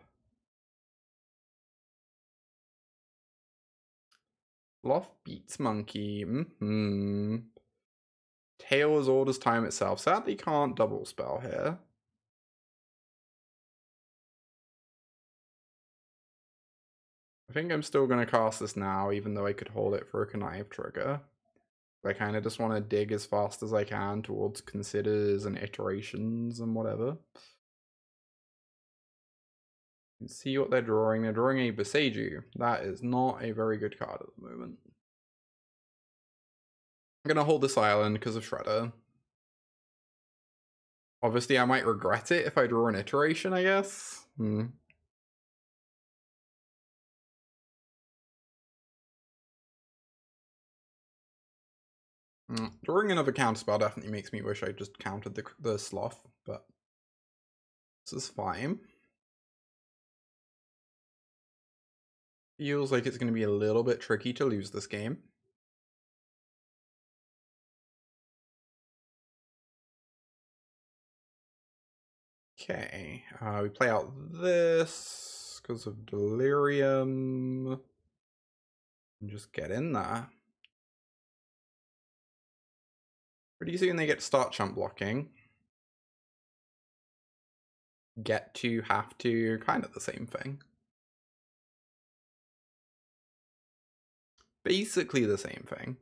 Sloth beats monkey. Tail is orders time itself. Sadly can't double spell here. I think I'm still going to cast this now, even though I could hold it for a Connive trigger. I kind of just want to dig as fast as I can towards considers and iterations and whatever. You can see what they're drawing. They're drawing a Boseiju. That is not a very good card at the moment. I'm going to hold this island because of Shredder. Obviously, I might regret it if I draw an iteration, I guess. Drawing another counterspell definitely makes me wish I just countered the sloth, but this is fine. Feels like it's going to be a little bit tricky to lose this game. Okay, we play out this because of Delirium. And just get in there. Pretty soon they get to start chump blocking. Get to, have to, kind of the same thing. Basically the same thing.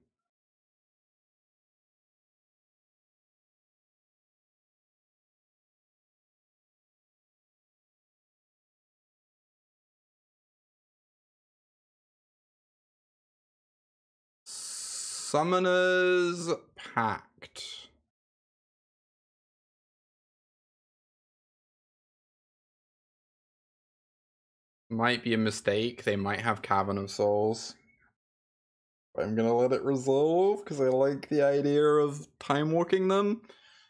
Summoners Pact. Might be a mistake. They might have Cavern of Souls. I'm gonna let it resolve because I like the idea of time walking them.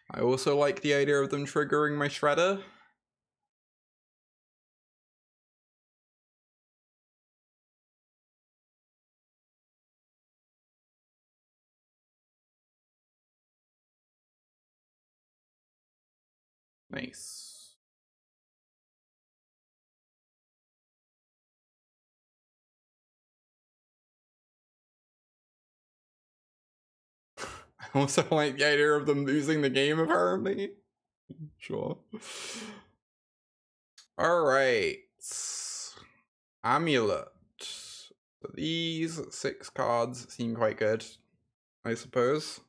I also like the idea of them triggering my Shredder. Nice. I also like the idea of them losing the game, apparently. Sure. Alright. Amulet. So these 6 cards seem quite good, I suppose.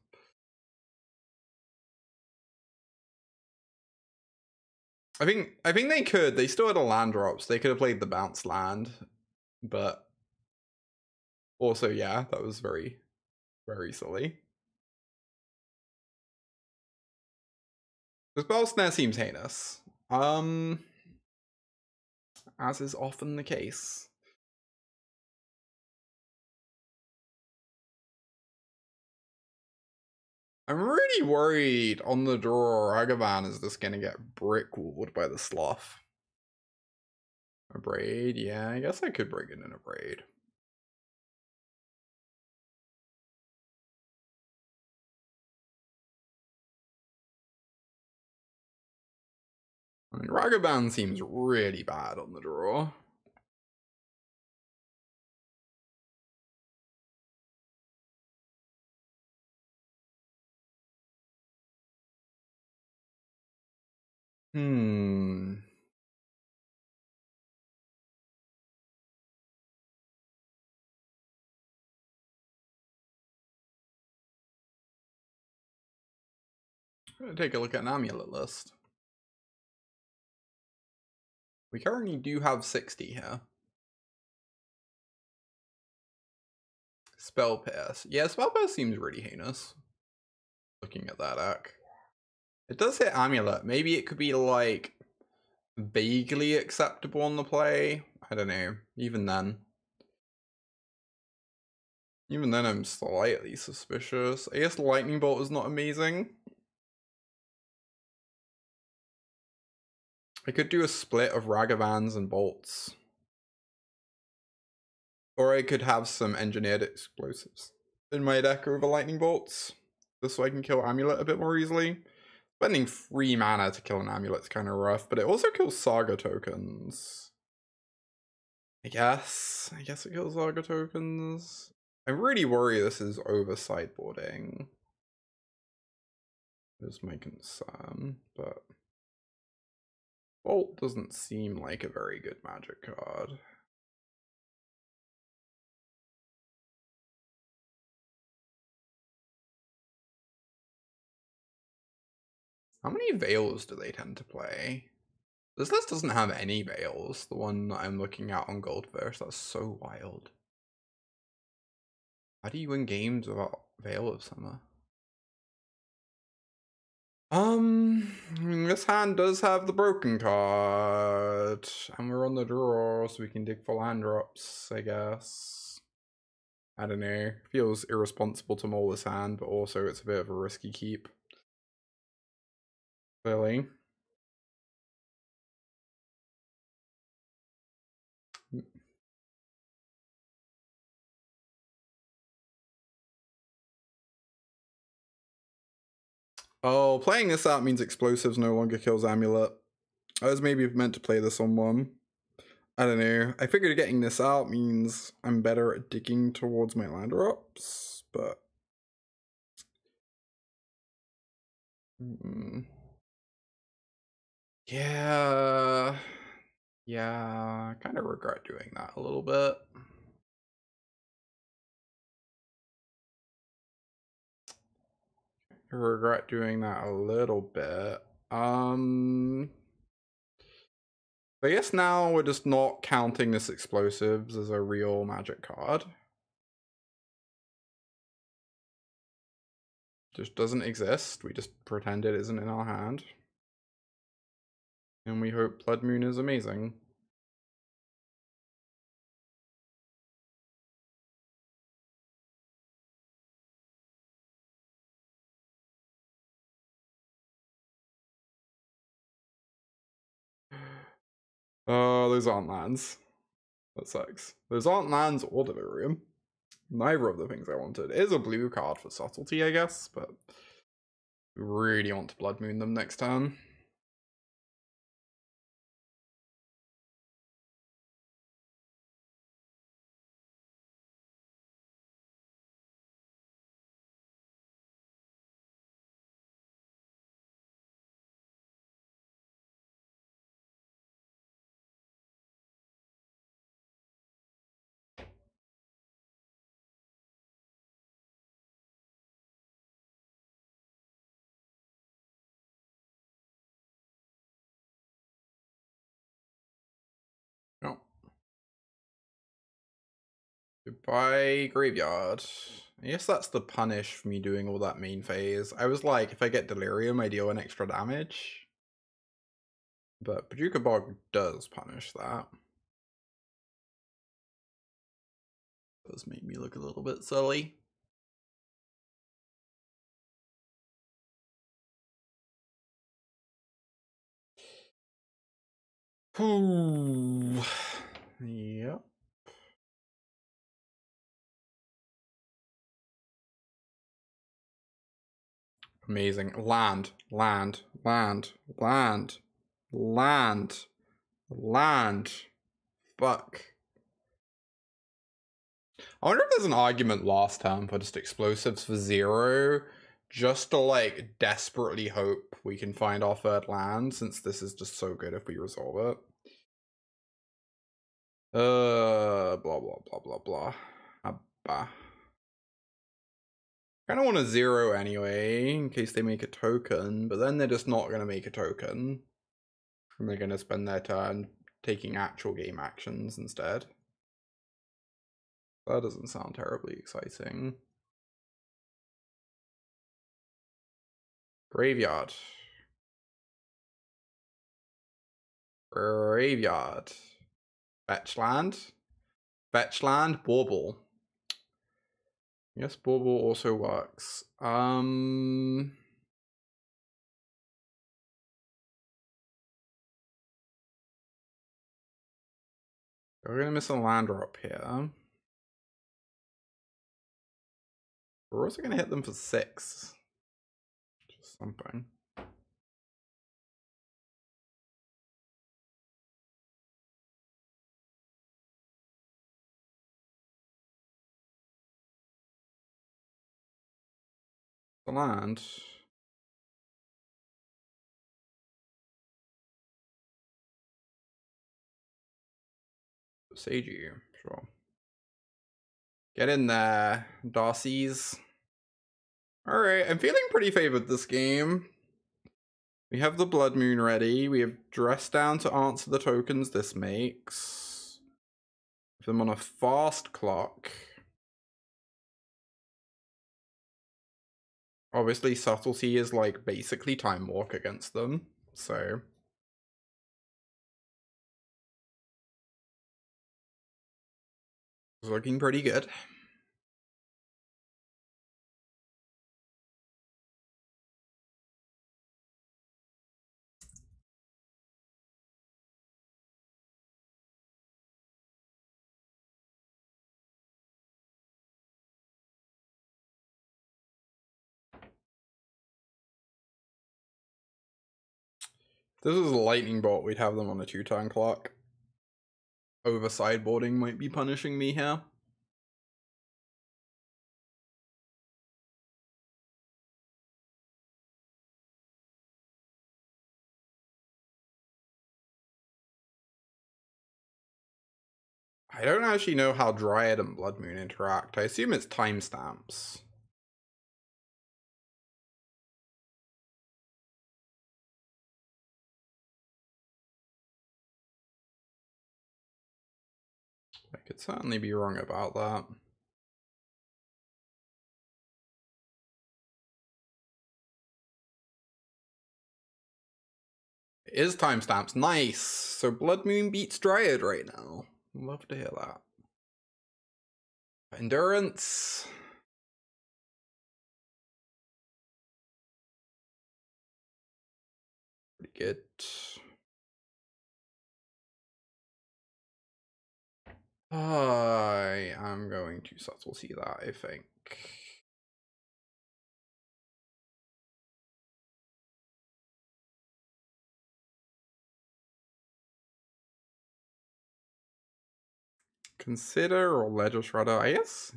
I think they could. They still had a land drops. They could have played the bounce land, but also, yeah, that was very, very silly. The spell snare seems heinous. As is often the case. I'm really worried on the draw Ragavan is just gonna get brickwalled by the sloth. A braid, yeah, I guess I could bring it in a braid. I mean, Ragavan seems really bad on the draw. I'm gonna take a look at an amulet list. We currently do have 60 here. Spell Pierce. Yeah, Spell Pierce seems really heinous. Looking at that deck. It does hit Amulet. Maybe it could be like vaguely acceptable on the play. I don't know. Even then I'm slightly suspicious. I guess Lightning Bolt is not amazing. I could do a split of Ragavans and Bolts. Or I could have some engineered explosives in my deck over Lightning Bolts. Just so I can kill Amulet a bit more easily. Spending 3 mana to kill an Amulet's kind of rough, but it also kills Saga tokens. I guess it kills Saga tokens. I really worry this is over sideboarding. Is my concern, but Bolt doesn't seem like a very good Magic card. How many Veils do they tend to play? This list doesn't have any Veils, the one that I'm looking at on Goldfish. That's so wild. How do you win games without Veil of Summer? This hand does have the broken card, and we're on the draw, so we can dig for land drops, I guess. I don't know. Feels irresponsible to mull this hand, but also it's a bit of a risky keep. Clearly. Oh, playing this out means explosives no longer kills amulet. I was maybe meant to play this on one. I don't know. I figured getting this out means I'm better at digging towards my land drops, but... Yeah... Yeah, I kind of regret doing that a little bit. I regret doing that a little bit. I guess now we're just not counting this explosives as a real magic card. Just doesn't exist. We just pretend it isn't in our hand. And we hope Blood Moon is amazing. Oh, those aren't lands. That sucks. Those aren't lands or Delirium. Neither of the things I wanted. It is a blue card for subtlety, I guess, but we really want to Blood Moon them next turn. No. Goodbye, Graveyard. I guess that's the punish for me doing all that main phase. I was like, if I get Delirium, I deal an extra damage. But Paducah Bog does punish that. Does make me look a little bit silly. Ooh. Yep. Amazing. Land, land, land, land, land, land. Fuck. I wonder if there's an argument last time for just explosives for 0, just to like desperately hope we can find our third land, since this is just so good if we resolve it. Blah blah blah blah blah. Kind of want a 0 anyway, in case they make a token, but then they're just not going to make a token. And they're going to spend their turn taking actual game actions instead. That doesn't sound terribly exciting. Graveyard. Graveyard. Fetch land. Fetch land. Bauble. Yes, Bauble also works. We're gonna miss a land drop here. We're also gonna hit them for 6. Just something. The land. Seiji, sure. Get in there, Darcy's. Alright, I'm feeling pretty favored this game. We have the Blood Moon ready. We have Dress Down to answer the tokens this makes. Put them on a fast clock. Obviously, Subtlety is like basically Time Walk against them, so... It's looking pretty good. This is a lightning bolt, we'd have them on a 2-turn clock. Over sideboarding might be punishing me here. I don't actually know how Dryad and Blood Moon interact. I assume it's timestamps. I could certainly be wrong about that. It is timestamps. Nice! So Blood Moon beats Dryad right now. Love to hear that. Endurance. Pretty good. I am going to subtlety that, I think. Consider or Ledger Shredder, I guess?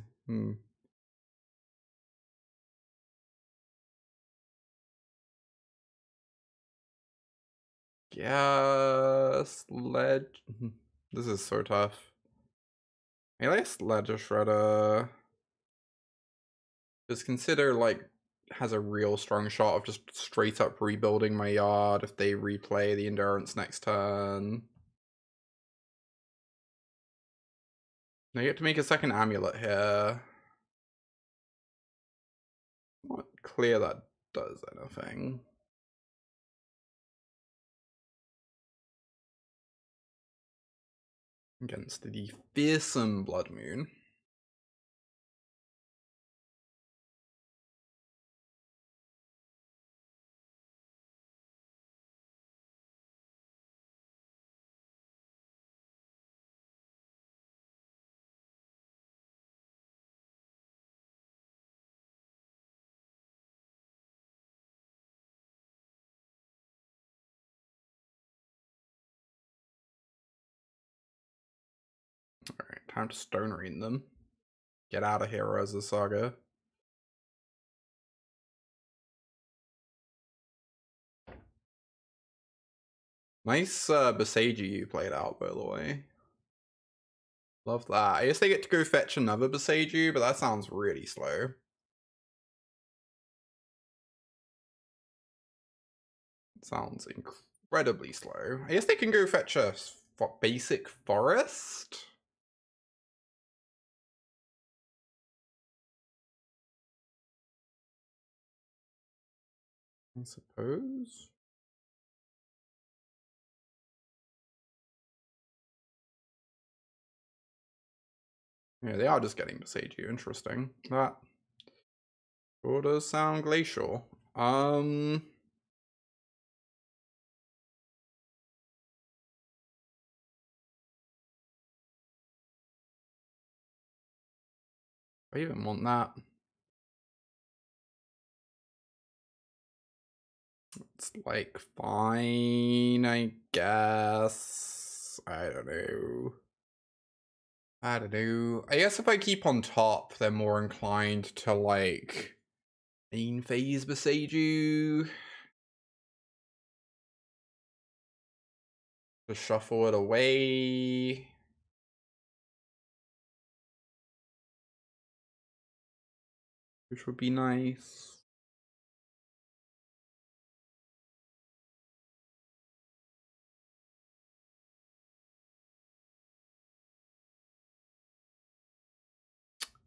Yes, This is so tough. I guess Ledger Shredder. Just consider, like, has a real strong shot of just straight up rebuilding my yard if they replay the Endurance next turn. Now you have to make a second amulet here. Not clear that does anything. Against the fearsome Blood Moon. Alright, time to Stone Rain them. Get out of here, Urza Saga. Nice Beseiji you played out, by the way. Love that. I guess they get to go fetch another Beseiju, but that sounds really slow. It sounds incredibly slow. I guess they can go fetch a basic forest? I suppose. Yeah, they are just getting Beseiju. Interesting. That sure does sound glacial. I even want that. It's like fine, I guess. I don't know. I guess if I keep on top, they're more inclined to like main phase Beseiju. To shuffle it away. Which would be nice.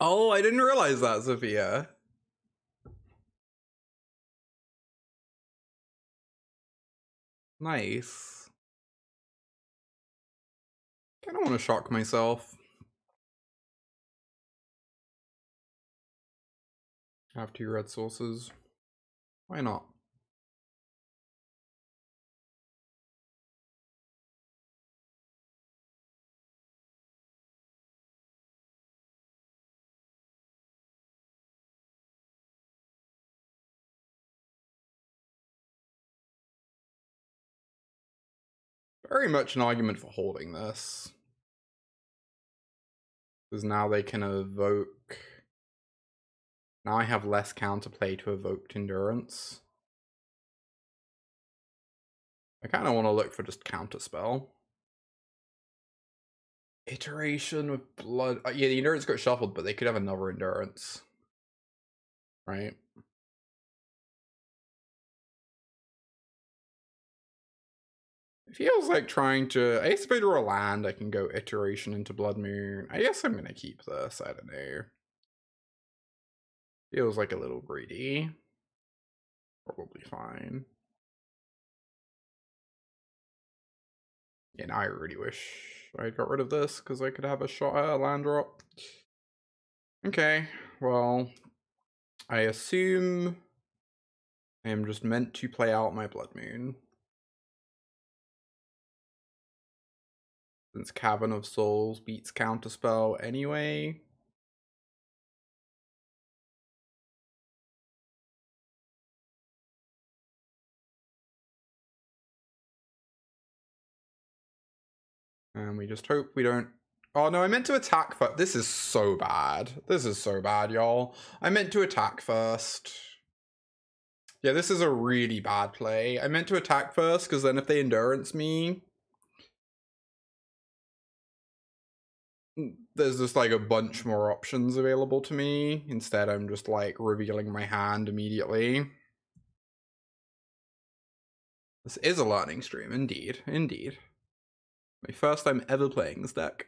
Oh, I didn't realize that, Sophia. Nice. I don't want to shock myself. I have 2 red sources. Why not? very much an argument for holding this. Because now they can evoke. Now I have less counterplay to evoked endurance. I kind of want to look for just counterspell. Iteration with blood. Yeah, the endurance got shuffled, but they could have another endurance. Right? It feels like trying to. I guess if I draw a land, I can go iteration into Blood Moon. I guess I'm gonna keep this. I don't know. Feels like a little greedy. Probably fine. Yeah, now I really wish I got rid of this because I could have a shot at a land drop. Okay, well, I assume I am just meant to play out my Blood Moon. Since Cavern of Souls beats Counterspell anyway. And we just hope we don't... Oh no, I meant to attack first. This is so bad. This is so bad, y'all. I meant to attack first. Yeah, this is a really bad play. I meant to attack first, because then if they endurance me... There's just like a bunch more options available to me. Instead, I'm just like revealing my hand immediately. This is a learning stream, indeed. Indeed. My first time ever playing this deck.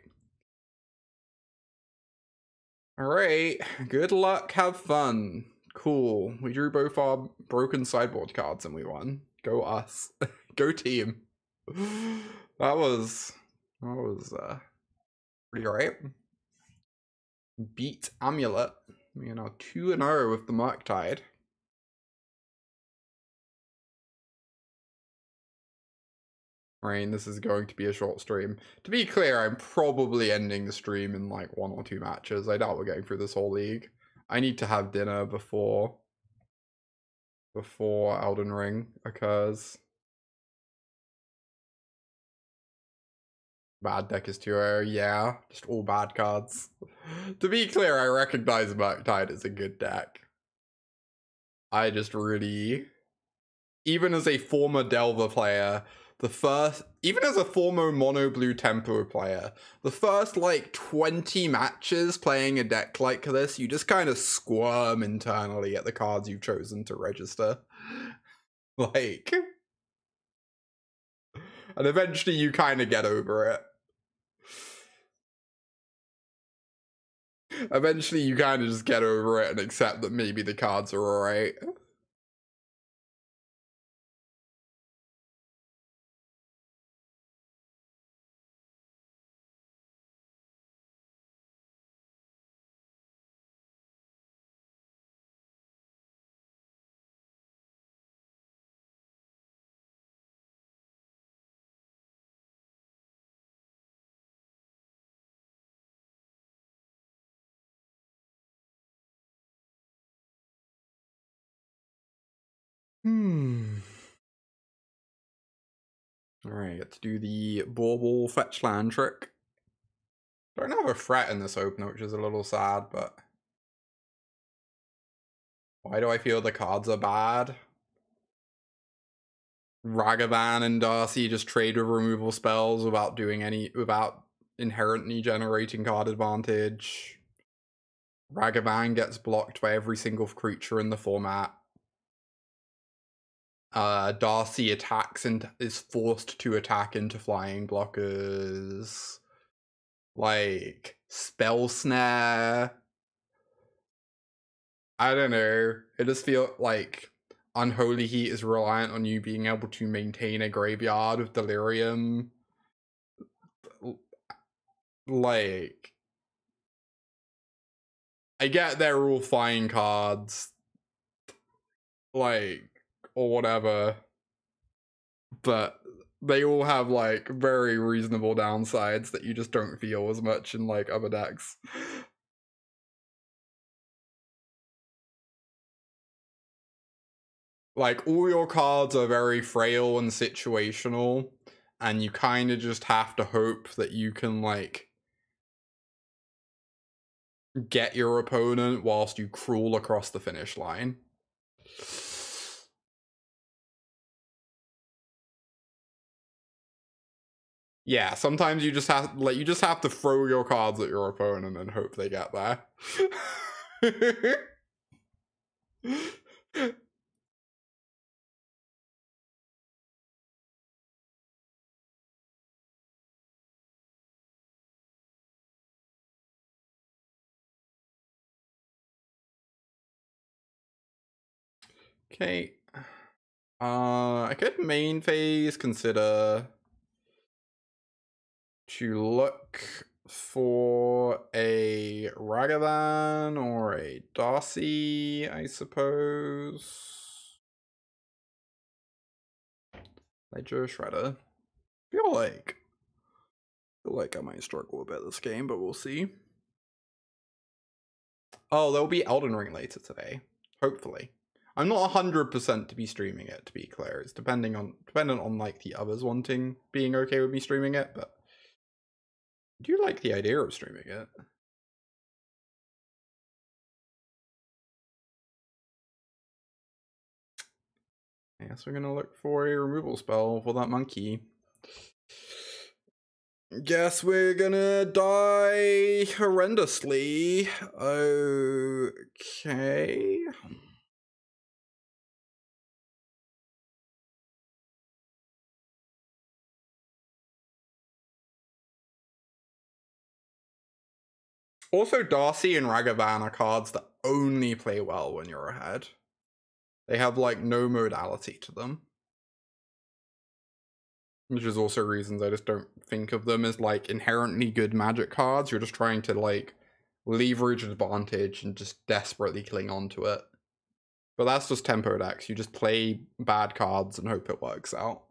Alright, good luck, have fun. Cool. We drew both our broken sideboard cards and we won. Go us. Go team. That was pretty alright. Beat Amulet. We are now 2-0 with the Murktide. Right, this is going to be a short stream. To be clear, I'm probably ending the stream in like 1 or 2 matches. I doubt we're going through this whole league. I need to have dinner before Elden Ring occurs. Bad deck is 2-0, yeah. Just all bad cards. To be clear, I recognize Murktide as a good deck. I just really... Even as a former Delver player... even as a former mono blue tempo player, the first like 20 matches playing a deck like this, you just kind of squirm internally at the cards you've chosen to register. Like, and eventually you kind of get over it. Eventually you kind of just get over it and accept that maybe the cards are alright. Alright, let's do the Bauble fetch land trick. Don't have a threat in this opener, which is a little sad, but... Why do I feel the cards are bad? Ragavan and Darcy just trade with removal spells without inherently generating card advantage. Ragavan gets blocked by every single creature in the format. Darcy attacks and is forced to attack into flying blockers. Like, Spell Snare. I don't know. It just feels like Unholy Heat is reliant on you being able to maintain a graveyard with Delirium. Like, I get they're all fine cards. Like, or whatever. But they all have like very reasonable downsides that you just don't feel as much in like other decks. Like, all your cards are very frail and situational, and you kind of just have to hope that you can, like, get your opponent whilst you crawl across the finish line. Yeah, sometimes you just have, like, you just have to throw your cards at your opponent and hope they get there. Okay. I could main phase consider to look for a Ragavan or a Darcy, I suppose. Ledger Shredder. Feel like I might struggle a bit this game, but we'll see. Oh, there'll be Elden Ring later today. Hopefully. I'm not 100% to be streaming it, to be clear. It's dependent on like the others being okay with me streaming it, but I do like the idea of streaming it. I guess we're gonna look for a removal spell for that monkey. Guess we're gonna die horrendously. Okay. Also, Darcy and Ragavan are cards that only play well when you're ahead. They have, like, no modality to them. Which is also reasons I just don't think of them as, like, inherently good Magic cards. You're just trying to, like, leverage advantage and just desperately cling on to it. But that's just tempo decks. You just play bad cards and hope it works out.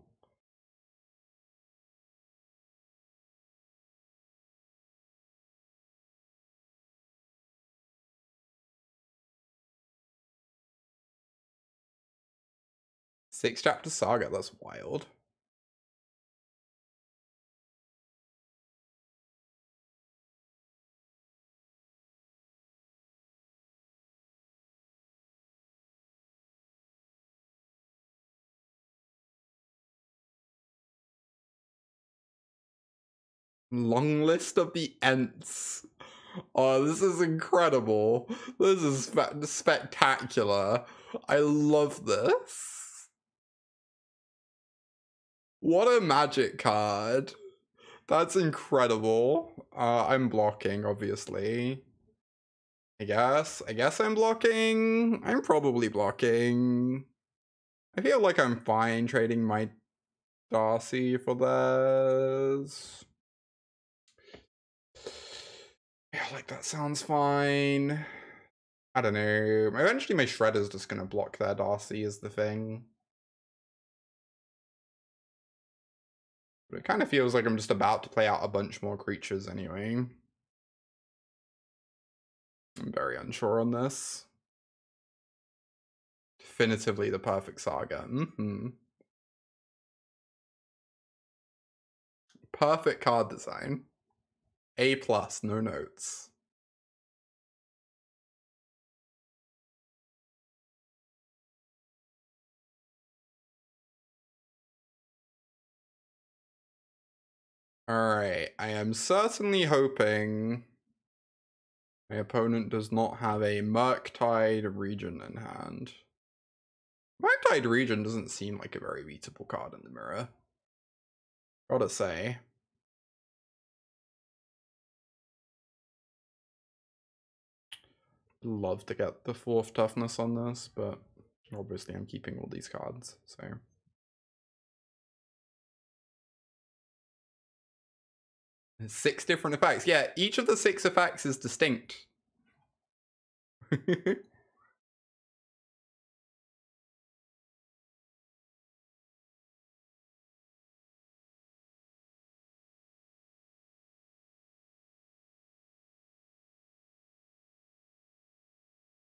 Six chapter saga, that's wild. Long list of the Ents. Oh, this is incredible. This is spectacular. I love this. What a Magic card. That's incredible. I'm blocking, obviously. I guess I'm blocking. I'm probably blocking. I feel like I'm fine trading my Darcy for this. Yeah, like that sounds fine. I don't know. Eventually my Shredder's just gonna block their Darcy is the thing. But it kind of feels like I'm just about to play out a bunch more creatures anyway. I'm very unsure on this. Definitively the perfect saga. Perfect card design. A+, no notes. Alright, I am certainly hoping my opponent does not have a Murktide Region in hand. Murktide Region doesn't seem like a very beatable card in the mirror. Gotta say. Love to get the 4th toughness on this, but obviously I'm keeping all these cards, so. 6 different effects. Yeah, each of the 6 effects is distinct.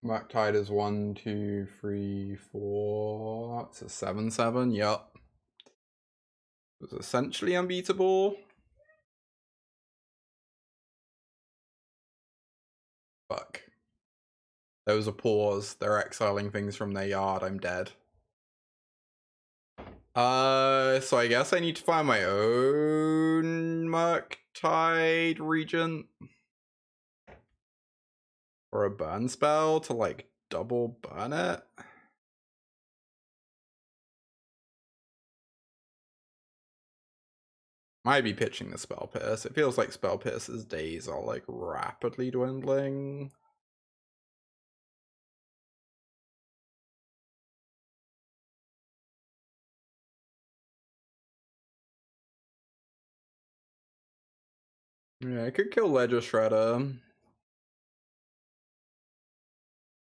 Murktide is 1, 2, 3, 4. It's a 7/7. Yup. was essentially unbeatable. Fuck. There was a pause. They're exiling things from their yard. I'm dead. So I guess I need to find my own Murktide regent. Or a burn spell to, like, double burn it. Might be pitching the Spell Pierce. It feels like Spell Pierce's days are, like, rapidly dwindling. Yeah, I could kill Ledger Shredder.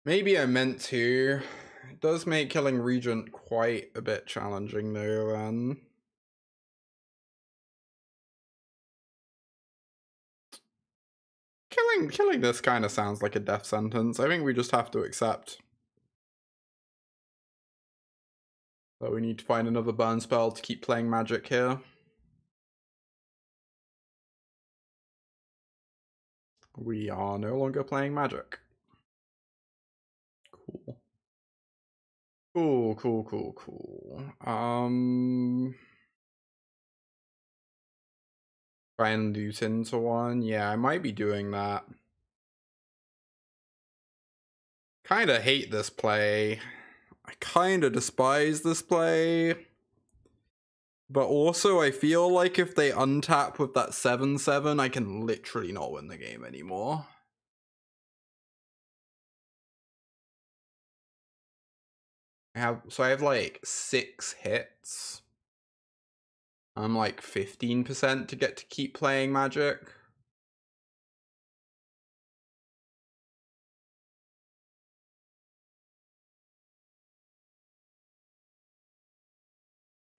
Maybe I meant to. It does make killing Regent quite a bit challenging though, then. Killing this kind of sounds like a death sentence. I think we just have to accept that we need to find another burn spell to keep playing Magic here. We are no longer playing Magic. Cool. Cool. Try and loot into one. Yeah, I might be doing that. Kinda hate this play. I kinda despise this play. But also, I feel like if they untap with that 7/7, I can literally not win the game anymore. I have like 6 hits. I'm like 15% to get to keep playing Magic.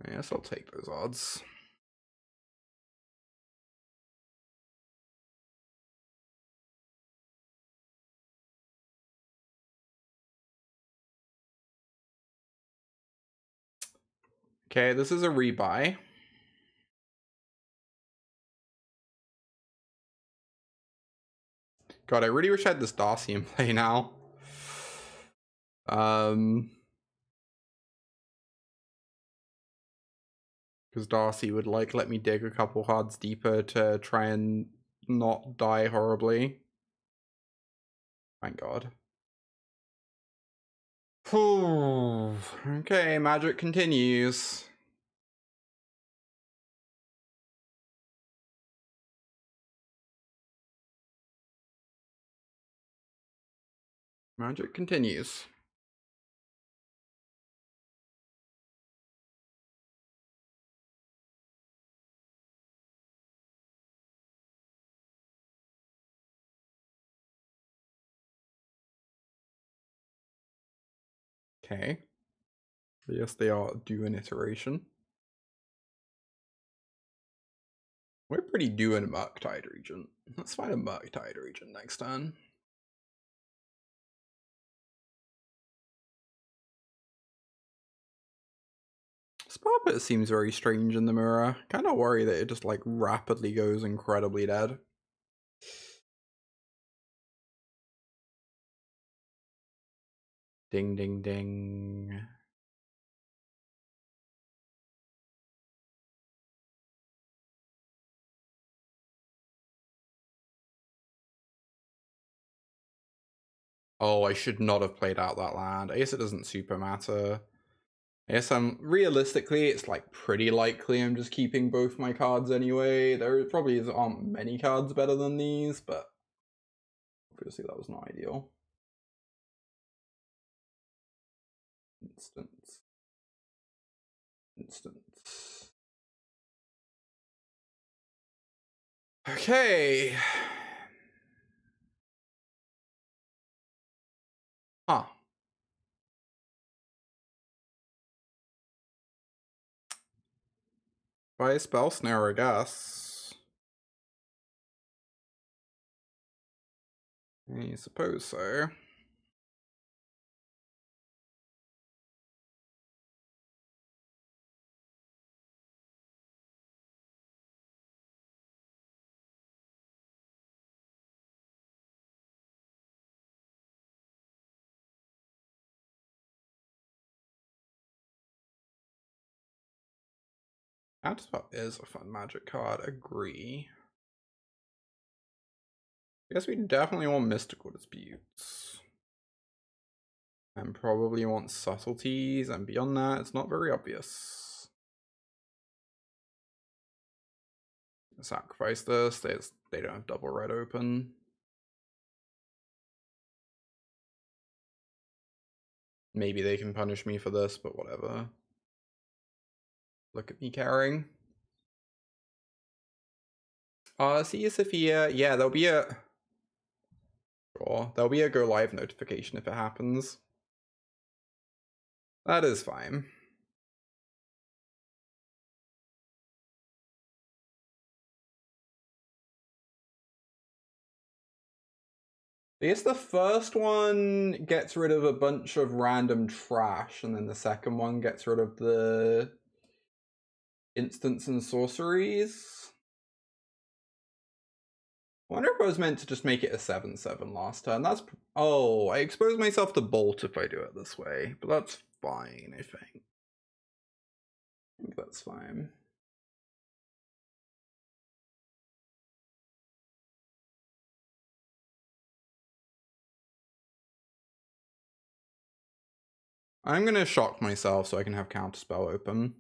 I guess I'll take those odds. Okay, this is a rebuy. God, I really wish I had this Darcy in play now. Because Darcy would like let me dig a couple cards deeper to try and not die horribly. Thank God. Okay, Magic continues. Magic continues. Okay. Yes, they are due an iteration. We're pretty due in a Murktide Regent. Let's find a Murktide Regent next turn. Sparpit seems very strange in the mirror. Kind of worry that it just like rapidly goes incredibly dead. Ding ding ding. Oh, I should not have played out that land. I guess it doesn't super matter. I guess realistically, it's like pretty likely I'm just keeping both my cards anyway. There probably aren't many cards better than these, but obviously that was not ideal. Instance. Okay. Huh. By spell snare, I guess. I suppose so. Counterspell is a fun magic card, agree. I guess we definitely want Mystical Disputes. And probably want Subtleties, and beyond that, it's not very obvious. Sacrifice this, they don't have double red open. Maybe they can punish me for this, but whatever. Look at me caring. See you, Sophia. Yeah, there'll be a... Sure, there'll be a go live notification if it happens. That is fine. I guess the first one gets rid of a bunch of random trash, and then the second one gets rid of the instants and sorceries. I wonder if I was meant to just make it a 7/7 last turn. That's... Oh, I expose myself to Bolt if I do it this way, but that's fine, I think. I think that's fine. I'm gonna shock myself so I can have Counterspell open.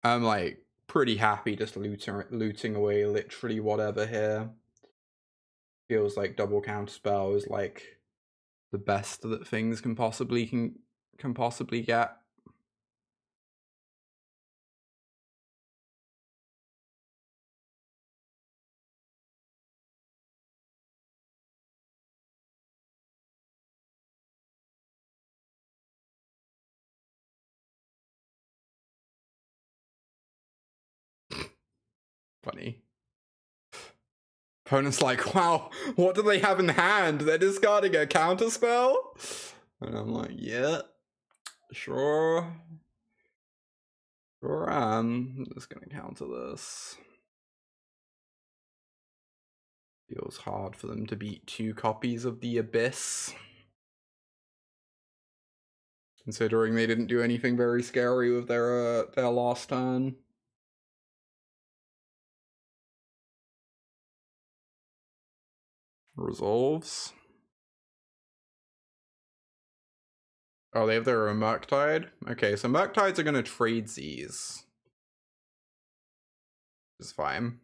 I'm like pretty happy just looting away literally whatever here. Feels like double Counterspell is like the best that things can possibly get. Funny. Opponent's like, wow, what do they have in hand? They're discarding a Counterspell? And I'm like, yeah, sure. Sure am. I'm just gonna counter this. Feels hard for them to beat 2 copies of the Abyss. Considering they didn't do anything very scary with their last turn. Resolves. Oh, they have their own Murktide? Okay, so Murktides are gonna trade these. Which is fine.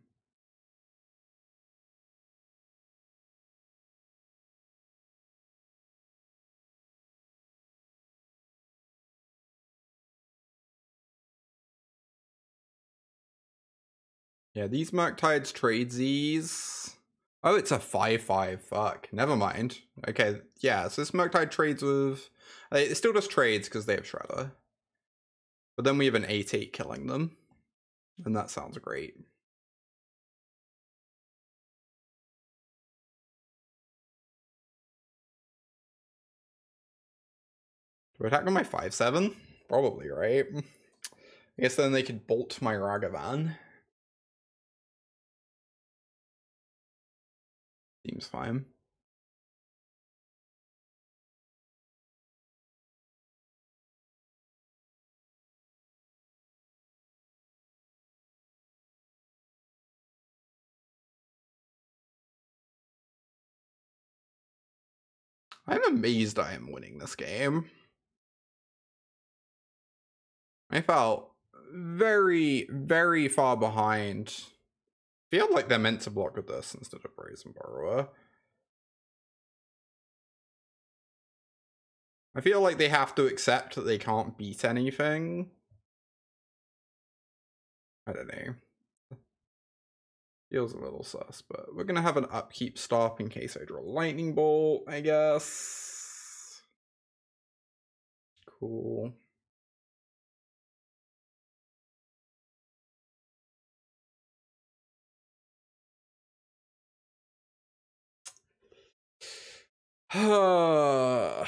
Yeah, these Murktides trade these. Oh, it's a 5/5. Fuck. Never mind. Okay, yeah, so this Murktide trades with... It still does trades because they have Shredder. But then we have an 8/8 killing them. And that sounds great. Do I attack on my 5/7? Probably, right? I guess then they could bolt my Ragavan. Seems fine. I'm amazed I am winning this game. I felt very, very far behind. Feel like they're meant to block with this instead of Brazen Borrower. I feel like they have to accept that they can't beat anything. I don't know. Feels a little sus, but we're gonna have an upkeep stop in case I draw Lightning Bolt, I guess. Cool. I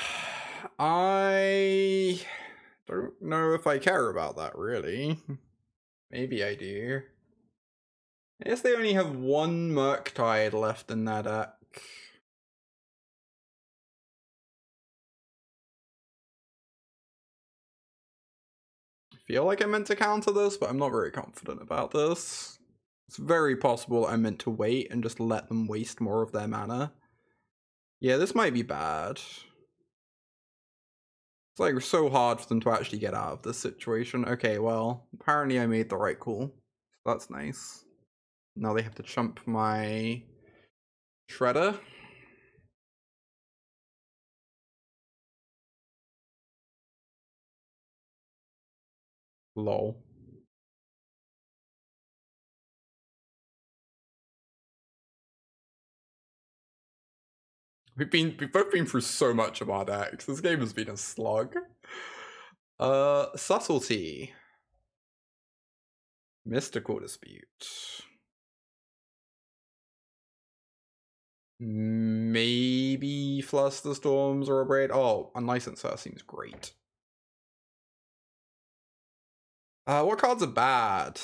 don't know if I care about that, really. Maybe I do. I guess they only have 1 Murktide left in that deck. feel like I meant to counter this, but I'm not very confident about this. It's very possible I meant to wait and just let them waste more of their mana. Yeah, this might be bad. It's like so hard for them to actually get out of this situation. Okay, well, apparently I made the right call. That's nice. Now they have to chump my Shredder. Lol. We've both been through so much of our decks. This game has been a slug. Subtlety. Mystical Dispute. Maybe Fluster Storms or a Braid. Oh, Unlicensed seems great. What cards are bad?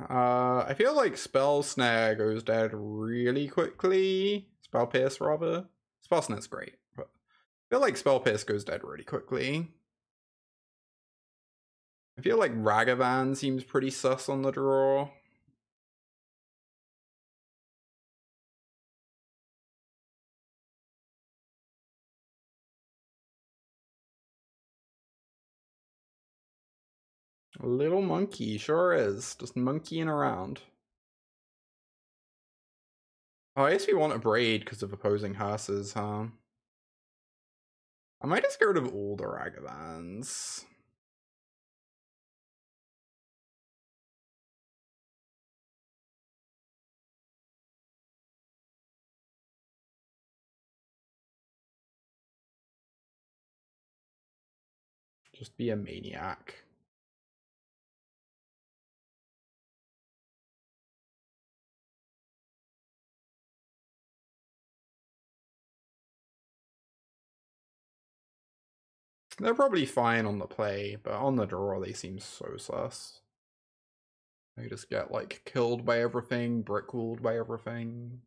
I feel like Spell Snare goes dead really quickly. Spell Pierce, rather. Spell Snare's great, but I feel like Spell Pierce goes dead really quickly. I feel like Ragavan seems pretty sus on the draw. A little monkey, sure is. Just monkeying around. Oh, I guess we want a Braid because of opposing hearses, huh? I might just get rid of all the Ragavans. Just be a maniac. They're probably fine on the play, but on the draw they seem so sus. They just get like killed by everything, brick-walled by everything.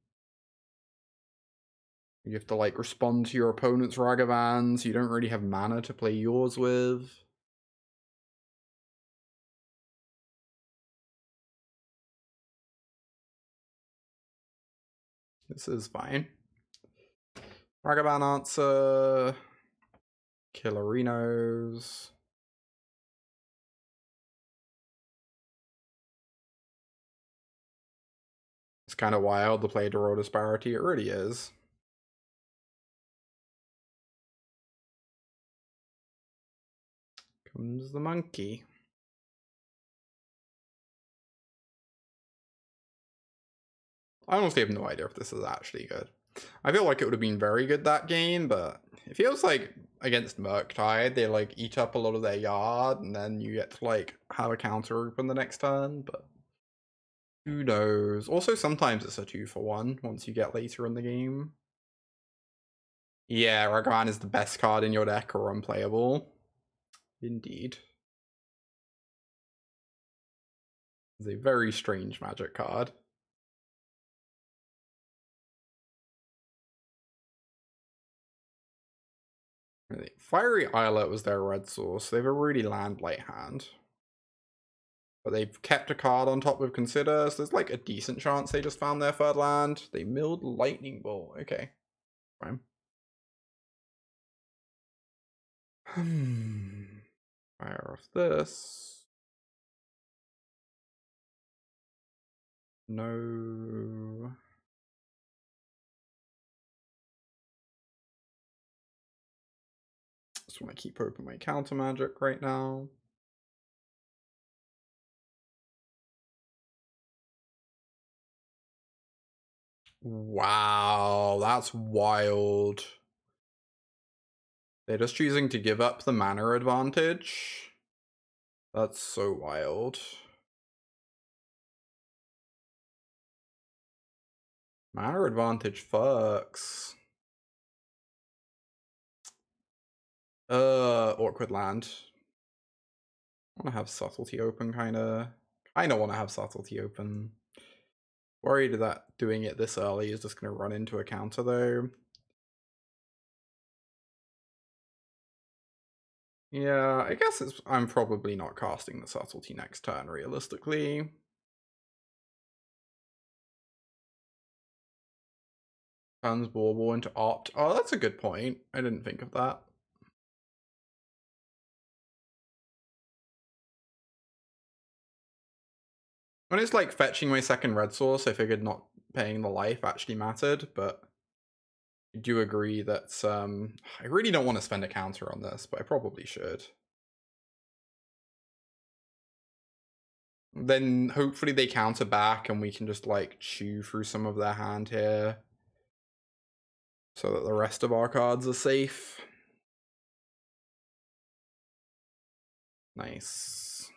You have to like respond to your opponent's Ragavans. You don't really have mana to play yours with. This is fine. Ragavan answer. Killerinos. It's kind of wild to play draw disparity. It really is. Comes the monkey. I honestly have no idea if this is actually good. I feel like it would have been very good that game, but it feels like against Murktide, they like eat up a lot of their yard, and then you get to like have a counter open the next turn, but who knows? Also, sometimes it's a 2-for-1 once you get later in the game. Yeah, Ragavan is the best card in your deck or unplayable. Indeed. It's a very strange Magic card. Fiery Islet was their red source. They have a really land light hand. But they've kept a card on top with Consider, so there's like a decent chance they just found their third land. They milled Lightning Bolt. Okay. Fine. Fire off this. No. Just want to keep open my counter magic right now. Wow, that's wild. They're just choosing to give up the mana advantage. That's so wild. Mana advantage fucks. Awkward land. I want to have subtlety open, kinda. I don't want to have subtlety open. Worried that doing it this early is just going to run into a counter, though. Yeah, I guess I'm probably not casting the Subtlety next turn, realistically. Turns Bauble into Opt. Oh, that's a good point. I didn't think of that. When it's like fetching my second red source, I figured not paying the life actually mattered, but I do agree that I really don't want to spend a counter on this, but I probably should. Then hopefully they counter back and we can just like chew through some of their hand here so that the rest of our cards are safe. Nice.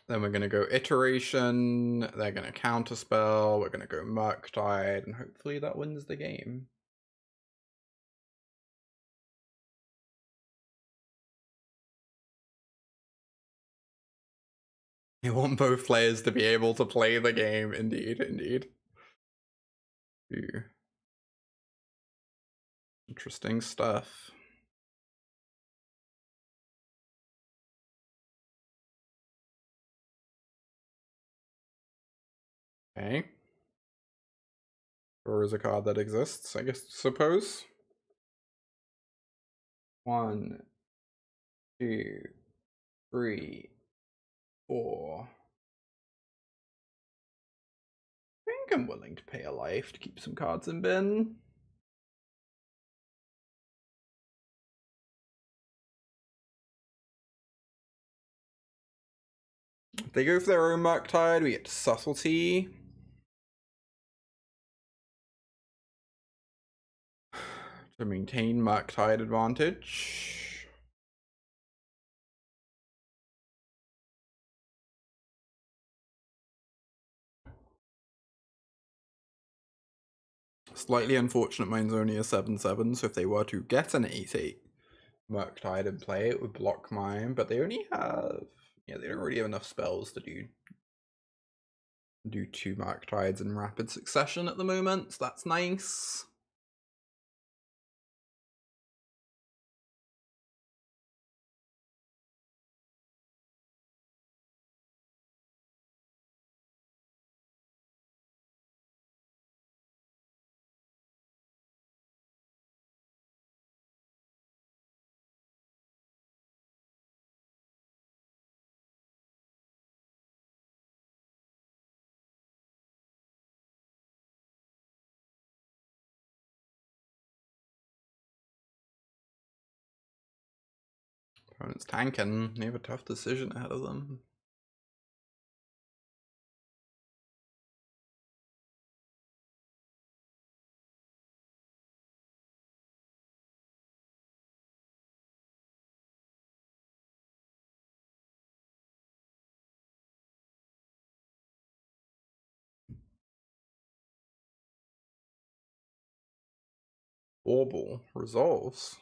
Then we're going to go Iteration, they're going to Counterspell, we're going to go Murktide, and hopefully that wins the game. You want both players to be able to play the game, indeed, indeed. Ooh. Interesting stuff. Okay. Or is a card that exists, I guess, suppose. 1, 2, 3, 4. I think I'm willing to pay a life to keep some cards in bin. If they go for their own Murktide, we get Subtlety. To maintain Murktide advantage. Slightly unfortunate mine's only a 7/7, so if they were to get an 8/8 Murktide in play, it would block mine, but they only have... Yeah, they don't really have enough spells to do 2 Murktides in rapid succession at the moment, so that's nice. Opponent's tanking. They have a tough decision ahead of them. Bauble resolves.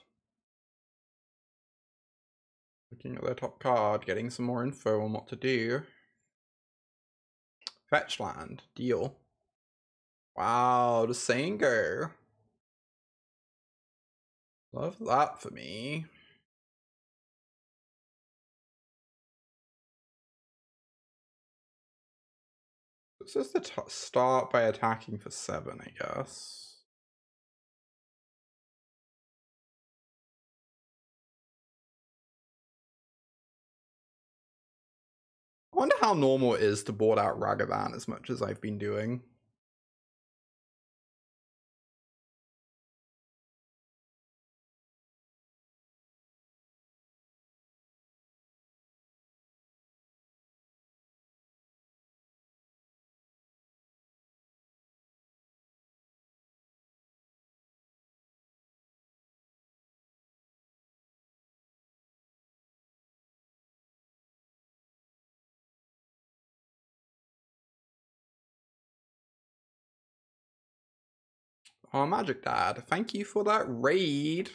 Looking at their top card, getting some more info on what to do. Fetch land. Deal. Wow, the Sango. Love that for me. This is the start by attacking for 7, I guess. I wonder how normal it is to board out Ragavan as much as I've been doing. Oh, Magic Dad, thank you for that raid.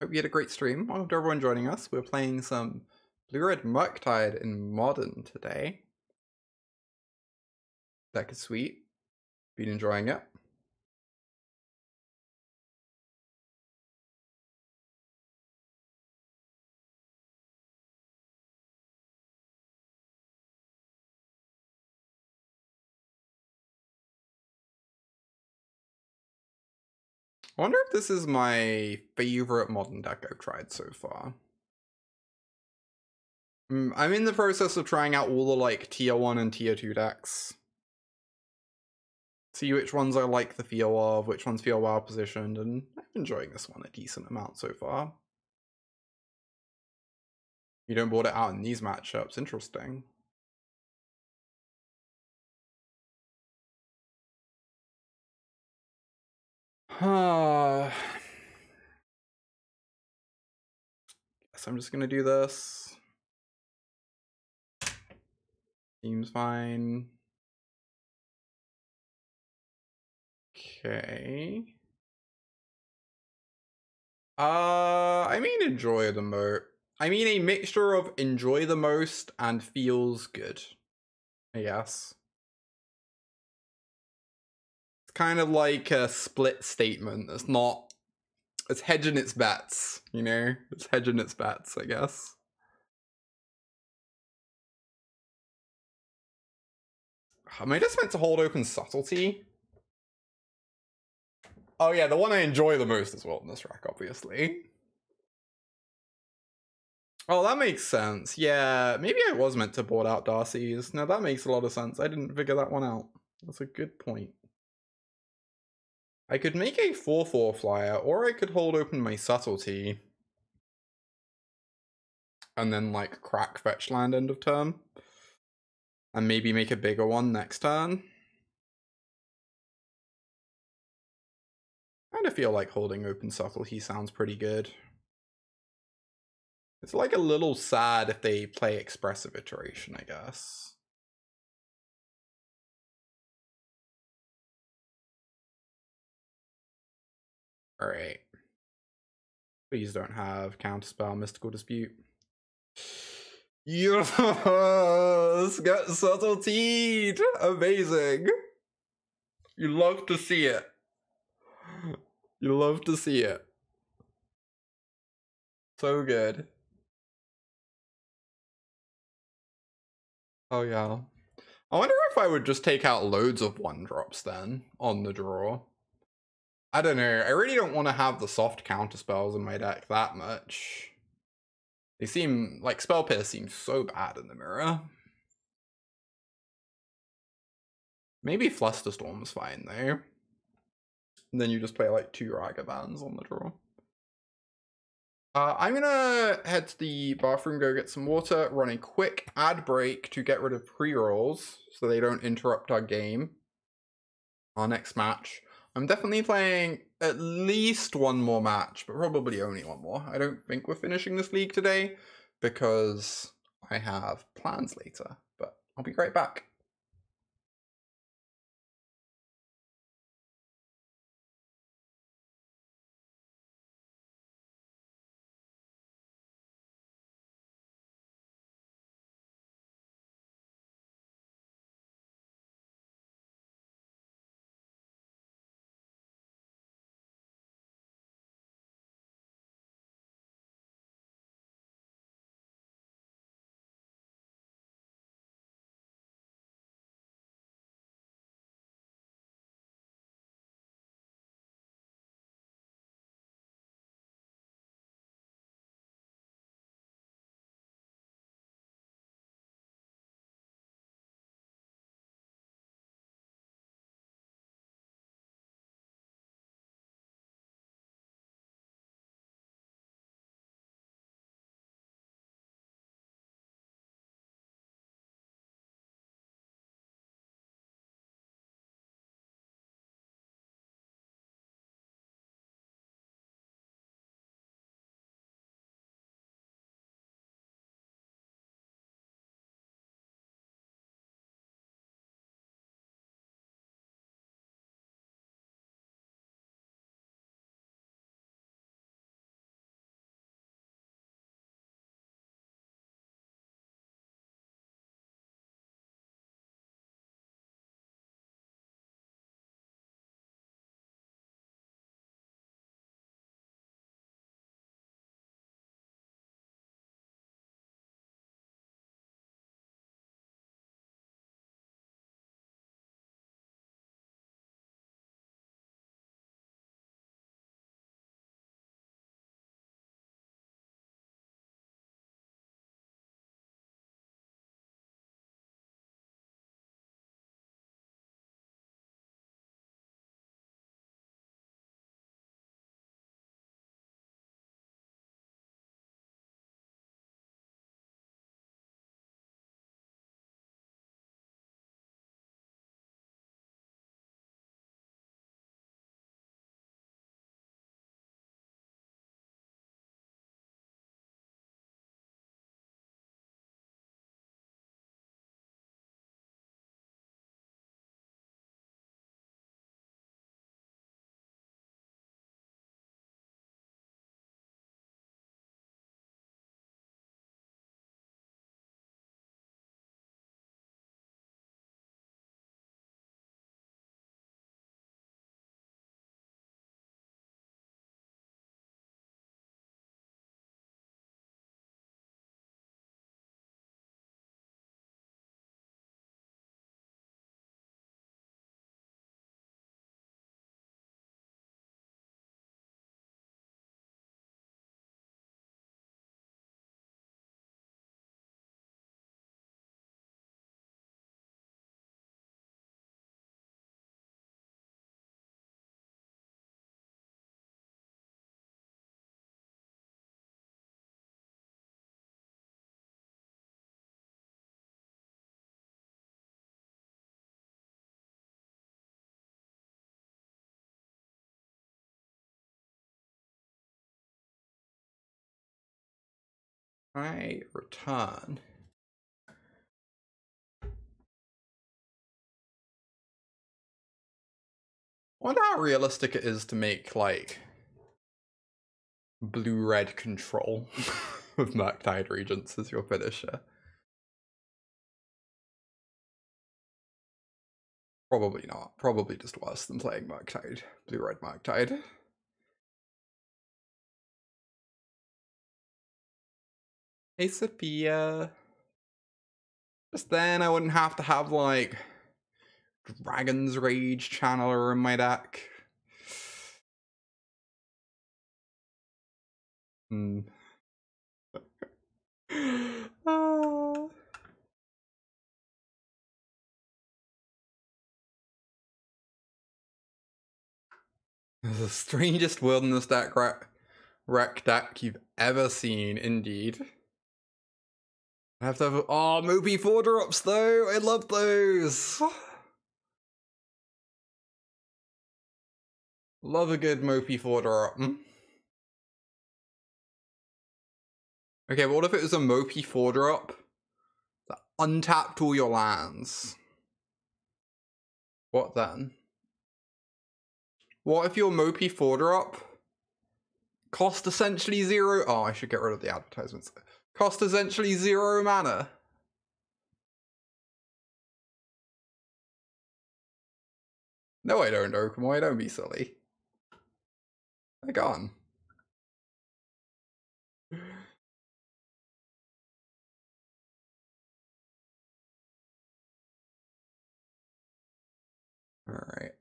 Hope you had a great stream. Welcome to everyone joining us. We're playing some Blue-Red Murktide in Modern today. Deck is sweet. Been enjoying it. I wonder if this is my favorite modern deck I've tried so far. I'm in the process of trying out all the like tier 1 and tier 2 decks. See which ones I like the feel of, which ones feel well positioned, and I'm enjoying this one a decent amount so far. You don't board it out in these matchups, interesting. Guess I'm just gonna do this. Seems fine. Okay. I mean enjoy the most. I mean a mixture of enjoy the most and feels good, I guess. It's kind of like a split statement. It's not, it's hedging its bets, you know? It's hedging its bets, I guess. Am I just meant to hold open subtlety? Oh yeah, the one I enjoy the most as well in this rack, obviously. Oh, that makes sense. Yeah, maybe I was meant to board out Darcy's. No, that makes a lot of sense. I didn't figure that one out. That's a good point. I could make a 4/4 flyer, or I could hold open my subtlety. And then, like, crack fetch land end of turn. And maybe make a bigger one next turn. I kind of feel like holding open subtlety sounds pretty good. It's like a little sad if they play expressive iteration, I guess. Alright. Please don't have counterspell mystical dispute. Yes! Get subtlety! Amazing! You love to see it. You love to see it. So good. Oh yeah. I wonder if I would just take out loads of 1-drops then on the draw. I don't know. I really don't want to have the soft counterspells in my deck that much. They seem like Spell Pierce seems so bad in the mirror. Maybe Flusterstorm's fine though. And then you just play like 2 Ragavans on the draw. I'm gonna head to the bathroom, go get some water, run a quick ad break to get rid of pre-rolls so they don't interrupt our game. Our next match. I'm definitely playing at least one more match, but probably only one more. I don't think we're finishing this league today because I have plans later, but I'll be right back. I return. I wonder how realistic it is to make, like, blue-red control with Murktide Regents as your finisher. Probably not. Probably just worse than playing Murktide. Blue-red Murktide. Hey, Sophia. Just then I wouldn't have to have, like, Dragon's Rage Channeler in my deck. The strangest wilderness deck wreck deck you've ever seen, indeed. I have to have oh, Moopy 4-drops though! I love those! Love a good Moopy 4-drop. Okay, but what if it was a Moopy 4-drop that untapped all your lands? What then? What if your Moopy 4-drop cost essentially 0? Oh, I should get rid of the advertisements. Cost essentially 0 mana. No, I don't, Okumoy. Don't be silly. They're gone. Alright.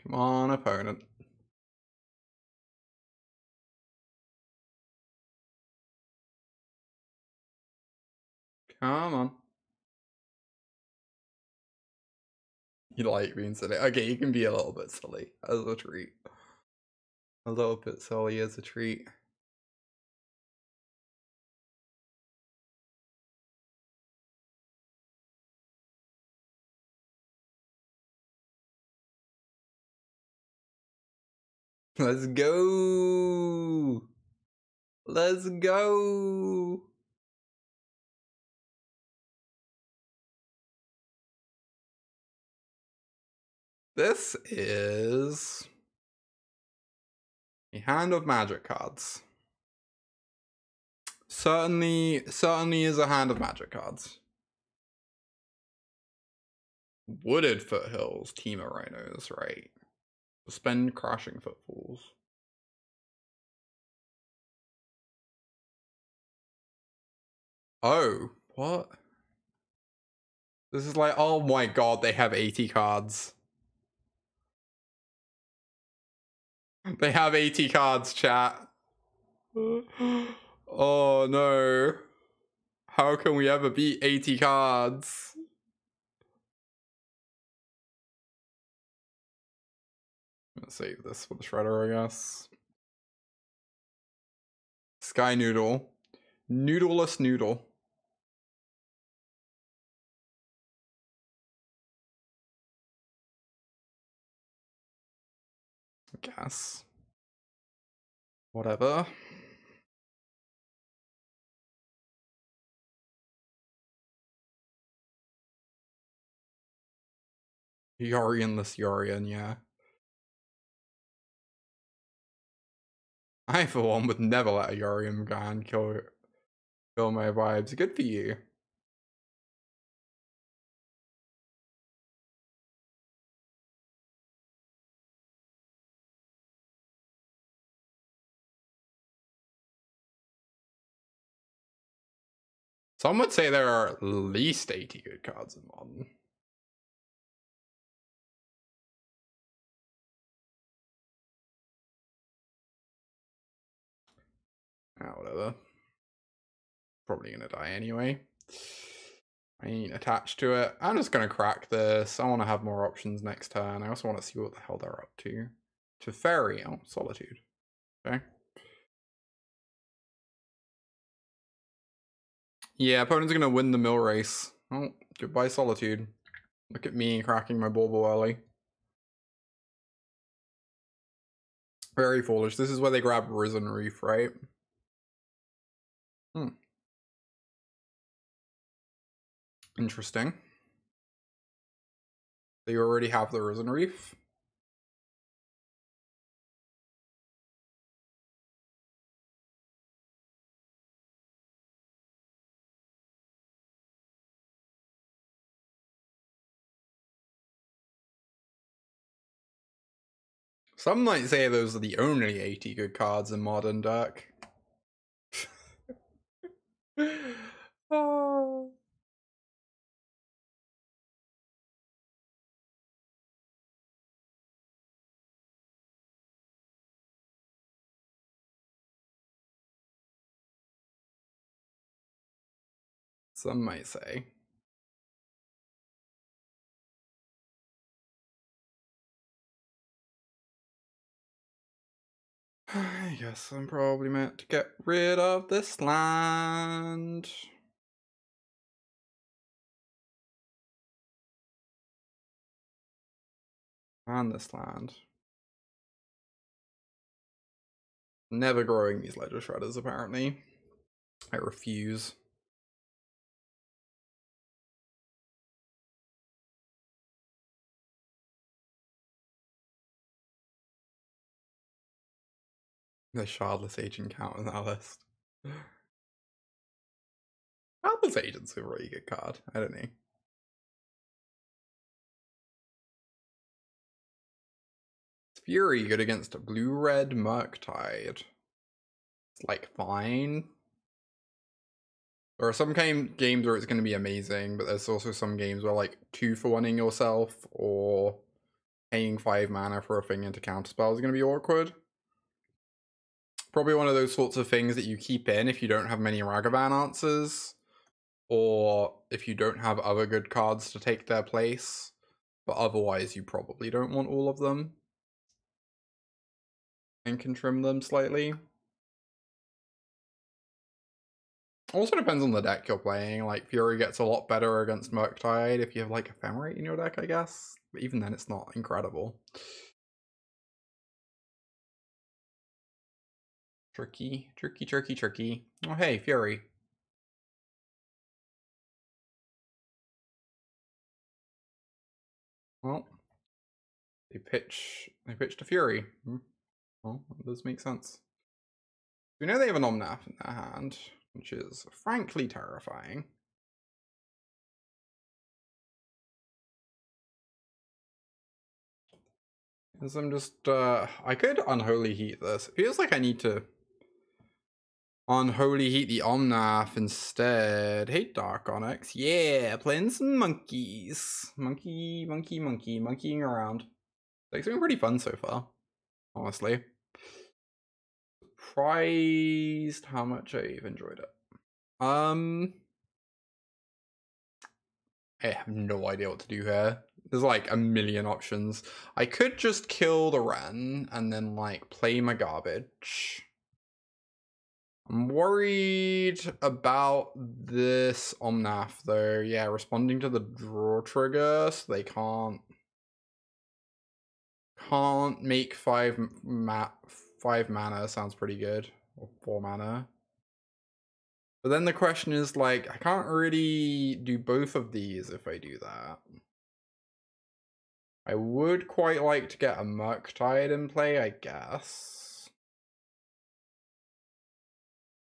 Come on, opponent. Come on. You like being silly. Okay, you can be a little bit silly as a treat. A little bit silly as a treat. Let's go! Let's go! This is a hand of magic cards. Certainly is a hand of magic cards. Wooded Foothills, Team of Rhinos, right. Suspend Crashing Footfalls. Oh, what? This is like, oh my god, they have 80 cards. They have 80 cards, chat. Oh no. How can we ever beat 80 cards? Let's save this for the shredder, I guess. Sky Noodle. Noodleless Noodle. I guess. Whatever. Yorianless Yorian, yeah. I, for one, would never let a Yorian Gan kill my vibes. Good for you. Some would say there are at least 80 good cards in Modern. Ah, whatever. Probably gonna die anyway. I ain't attached to it. I'm just gonna crack this. I want to have more options next turn. I also want to see what the hell they're up to. Teferi, oh, Solitude. Okay. Yeah, opponent's gonna win the mill race. Oh, goodbye Solitude. Look at me cracking my bauble early. Very foolish. This is where they grab Risen Reef, right? Interesting. So you already have the Risen Reef. Some might say those are the only 80 good cards in Modern deck. Oh. Some might say. I guess I'm probably meant to get rid of this land. And this land. Never growing these Ledger Shredders, apparently. I refuse. The Shardless Agent count on that list. Shardless Agent's a really good card. I don't know. Fury good against a blue-red Murktide. It's like fine. There are some games where it's going to be amazing, but there's also some games where like 2-for-1ing yourself or paying 5 mana for a thing into counterspell is going to be awkward. Probably one of those sorts of things that you keep in if you don't have many Ragavan answers, or if you don't have other good cards to take their place, but otherwise you probably don't want all of them and can trim them slightly. Also depends on the deck you're playing. Like, Fury gets a lot better against Murktide if you have like Ephemerate in your deck, I guess. But even then, it's not incredible. Tricky, tricky, tricky, tricky. Oh, hey, Fury. Well, they pitched a Fury. Well, that does make sense. We know they have an Omnath in their hand, which is frankly terrifying. Because I'm just, I could Unholy Heat this. It feels like I need to Unholy Heat the Omnath instead. Hey, Dark Onyx. Yeah, playing some monkeys. Monkeying around. It's been pretty fun so far, honestly. Surprised how much I've enjoyed it. I have no idea what to do here. There's like a million options. I could just kill the Ren and then like play my garbage. I'm worried about this Omnath though. Yeah, responding to the draw trigger, so they can't make 5 mana sounds pretty good. Or 4 mana. But then the question is like, I can't really do both of these if I do that. I would quite like to get a Murktide in play, I guess.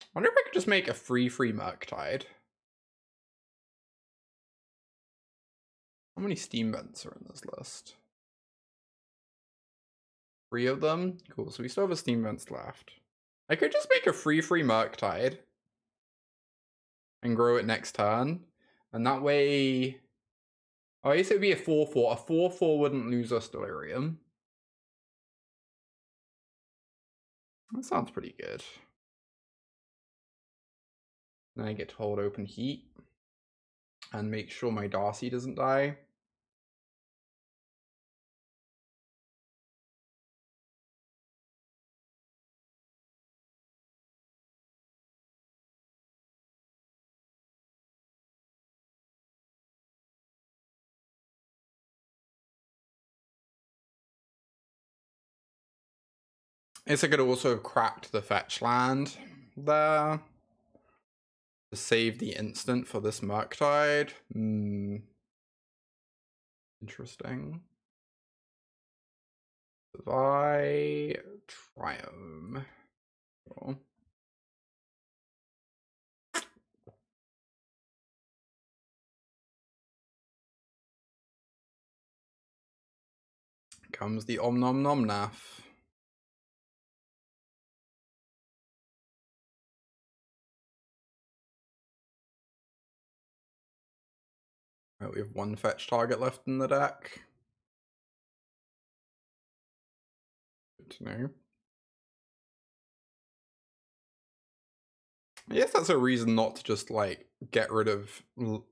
I wonder if I could just make a free Murktide. How many Steam Vents are in this list? 3 of them? Cool, so we still have a Steam Vents left. I could just make a free Murktide and grow it next turn. And that way... Oh, I guess it would be a 4-4. A 4-4 wouldn't lose us Delirium. That sounds pretty good. Then I get to hold open heat and make sure my Darcy doesn't die. I guess I could also have cracked the fetch land there. to save the instant for this Murktide. Interesting. If I Triumph. Cool. Comes the Om Nom Nom Naff. Right, we have one fetch target left in the deck. Good to know. I guess that's a reason not to just like get rid of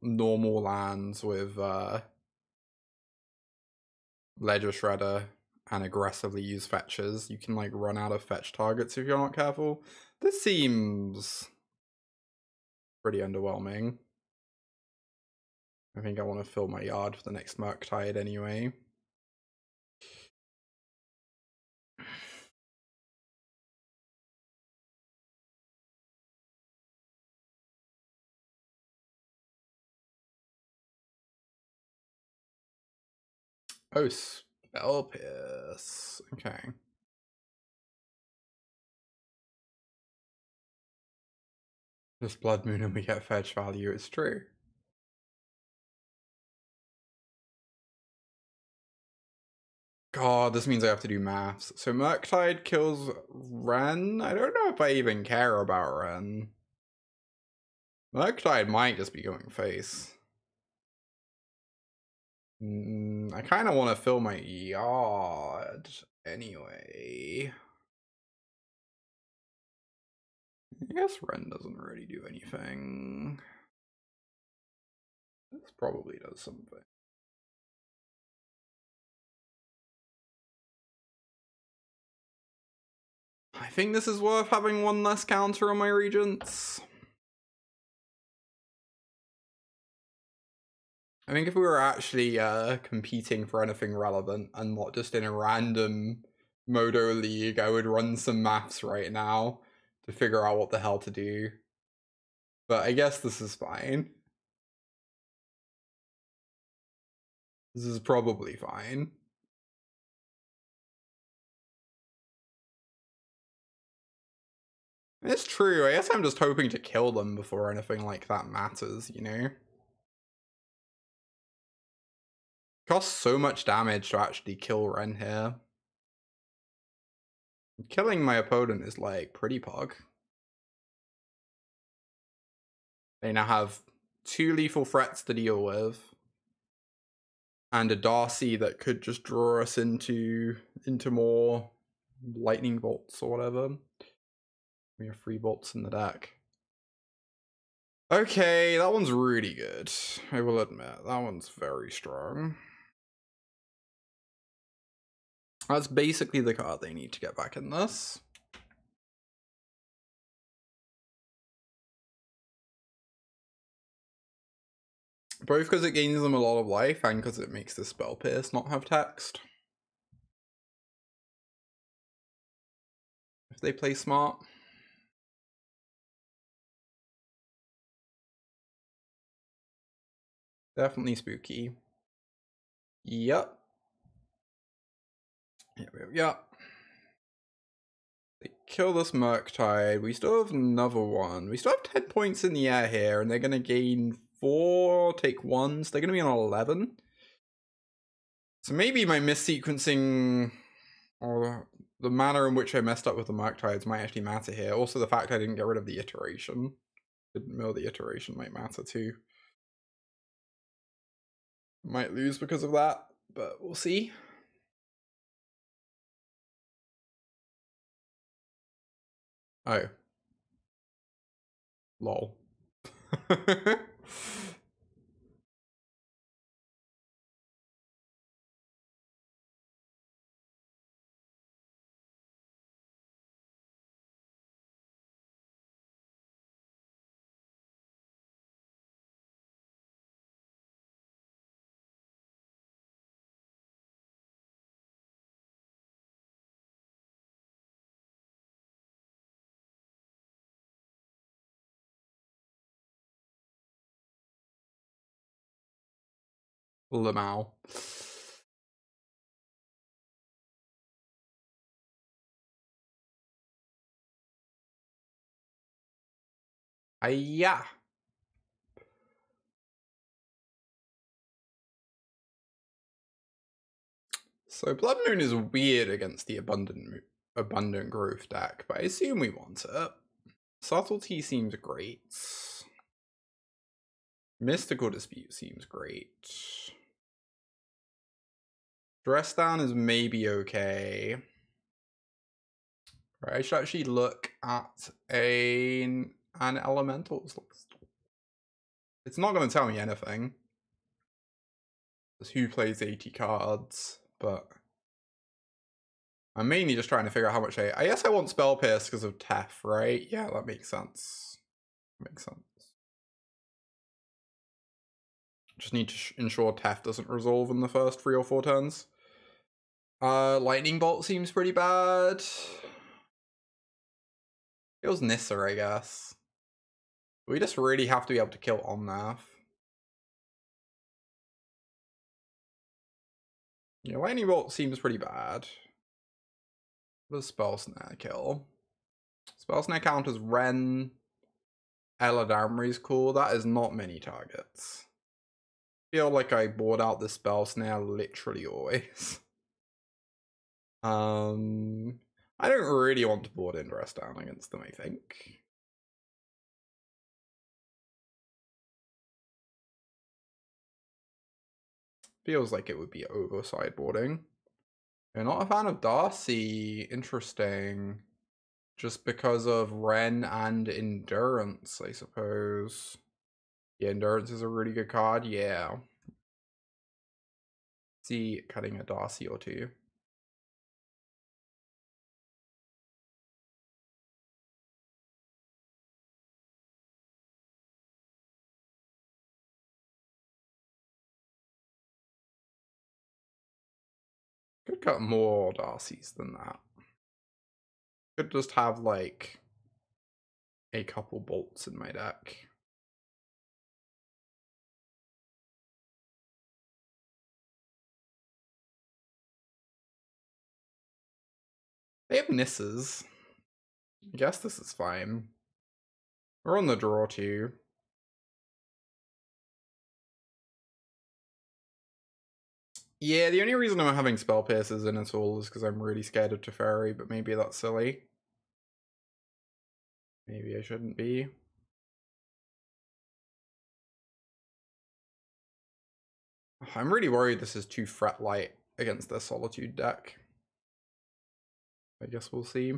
normal lands with Ledger Shredder and aggressively use fetches. You can like run out of fetch targets if you're not careful. This seems pretty underwhelming. I think I want to fill my yard for the next Murktide anyway. Oh, Spell Pierce. Okay. This Blood Moon and we get fetch value, it's true. God, this means I have to do maths. So Murktide kills Ren? I don't know if I even care about Ren. Murktide might just be going face. I kind of want to fill my yard anyway. I guess Ren doesn't really do anything. This probably does something. I think this is worth having one less counter on my regents. I think if we were actually competing for anything relevant and not just in a random Modo league, I would run some maths right now to figure out what the hell to do. But I guess this is fine. This is probably fine. It's true, I guess I'm just hoping to kill them before anything like that matters, you know? Costs so much damage to actually kill Ren here. Killing my opponent is like pretty pog. They now have 2 lethal threats to deal with. And a Darcy that could just draw us into more lightning bolts or whatever. We have 3 bolts in the deck. Okay, that one's really good. I will admit, that one's very strong. That's basically the card they need to get back in this. Both because it gains them a lot of life and because it makes the Spell Pierce not have text. If they play smart. Definitely spooky. Yep. Yep. They kill this Murktide. We still have another one. We still have 10 points in the air here, and they're going to gain 4, take 1. So they're going to be on 11. So maybe my missequencing or the manner in which I messed up with the Murktides might actually matter here. Also, the fact I didn't get rid of the iteration. Didn't mill the iteration might matter too. Might lose because of that, but we'll see. Oh. Lol. Lamau. Yeah. So Blood Moon is weird against the abundant growth deck, but I assume we want it. Subtlety seems great. Mystical Dispute seems great. Dress Down is maybe okay. Right, I should actually look at an Elementals list. It's not going to tell me anything. Because who plays 80 cards, but I'm mainly just trying to figure out how much I guess I want Spell Pierce because of Tef, right? Yeah, that makes sense. Makes sense. Just need to ensure Tef doesn't resolve in the first 3 or 4 turns. Lightning Bolt seems pretty bad. Feels Nissa, I guess. We just really have to be able to kill Omnath. Yeah, Lightning Bolt seems pretty bad. What does Spell Snare kill? Spell Snare count as Ren. Eladamri's cool. That is not many targets. I feel like I board out the Spell Snare literally always. I don't really want to board in Dress Down against them, I think. Feels like it would be over sideboarding. You're not a fan of Darcy. Interesting. Just because of Ren and Endurance, I suppose. Yeah, Endurance is a really good card. Yeah. See, cutting a Darcy or two. Could cut more Darcys than that. Could just have like a couple bolts in my deck. They have Nissas. I guess this is fine. We're on the draw too. Yeah, the only reason I'm having Spell Pierces in at all is because I'm really scared of Teferi, but maybe that's silly. Maybe I shouldn't be. I'm really worried this is too threat light against their Solitude deck. I guess we'll see.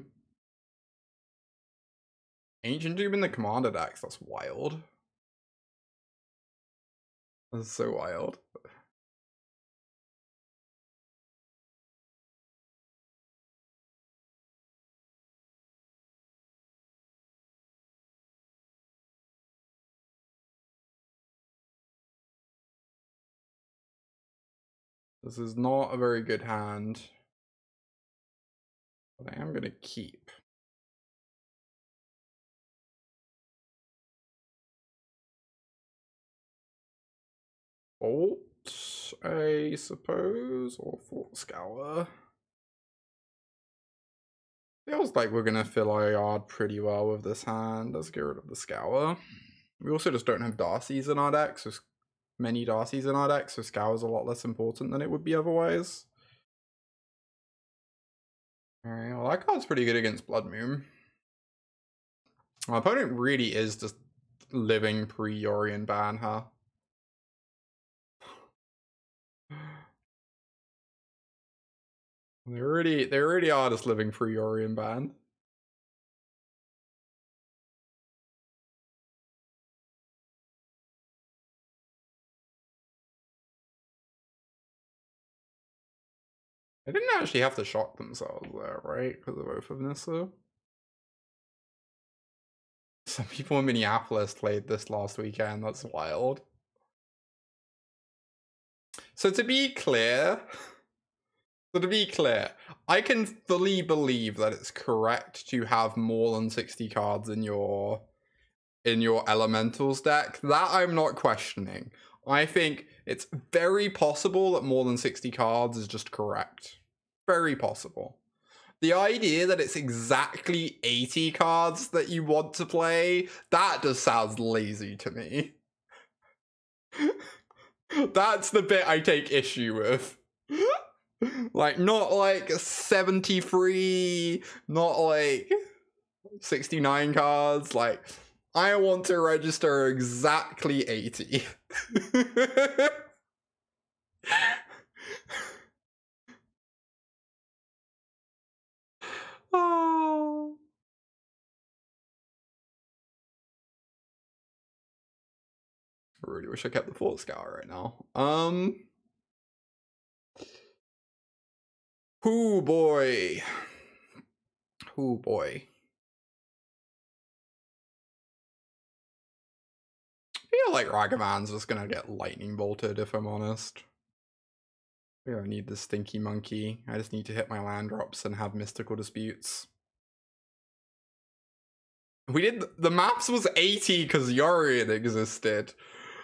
Ancient Doom in the Commander decks, that's wild. That's so wild. This is not a very good hand. But I am going to keep. Bolt, I suppose, or Fort Scour. Feels like we're going to fill our yard pretty well with this hand. Let's get rid of the Scour. We also just don't have Darcys in our deck, so many Darcys in our deck, so Scour's a lot less important than it would be otherwise. Alright, well that card's pretty good against Blood Moon. My opponent really is just living pre-Yorion ban, huh? They really are just living pre-Yorion ban. They didn't actually have to shock themselves there, right? Because of both of Nissa. Some people in Minneapolis played this last weekend. That's wild. So to be clear, I can fully believe that it's correct to have more than 60 cards in your Elementals deck. That I'm not questioning. I think It's very possible that more than 60 cards is just correct. Very possible. The idea that it's exactly 80 cards that you want to play, that just sounds lazy to me. That's the bit I take issue with. Like, not like 73, not like 69 cards. Like, I want to register exactly 80. Oh. I really wish I kept the Fort Scout right now. Hoo boy. Hoo boy. I feel like Ragavan's just gonna get lightning bolted, if I'm honest. I don't need this stinky monkey. I just need to hit my land drops and have mystical disputes. We did the maps was 80 because Yorion existed.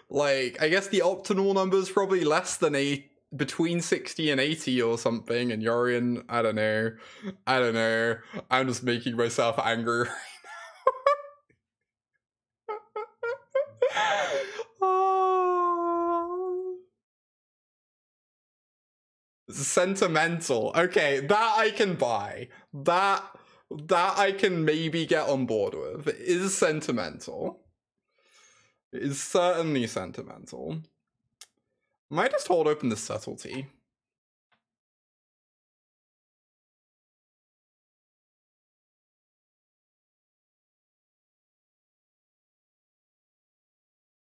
Like, I guess the optimal number is probably less than between 60 and 80 or something, and Yorion, I don't know. I'm just making myself angry right now. Oh. Sentimental. Okay, that I can buy. That I can maybe get on board with. It is sentimental. It is certainly sentimental. Might just hold open the subtlety.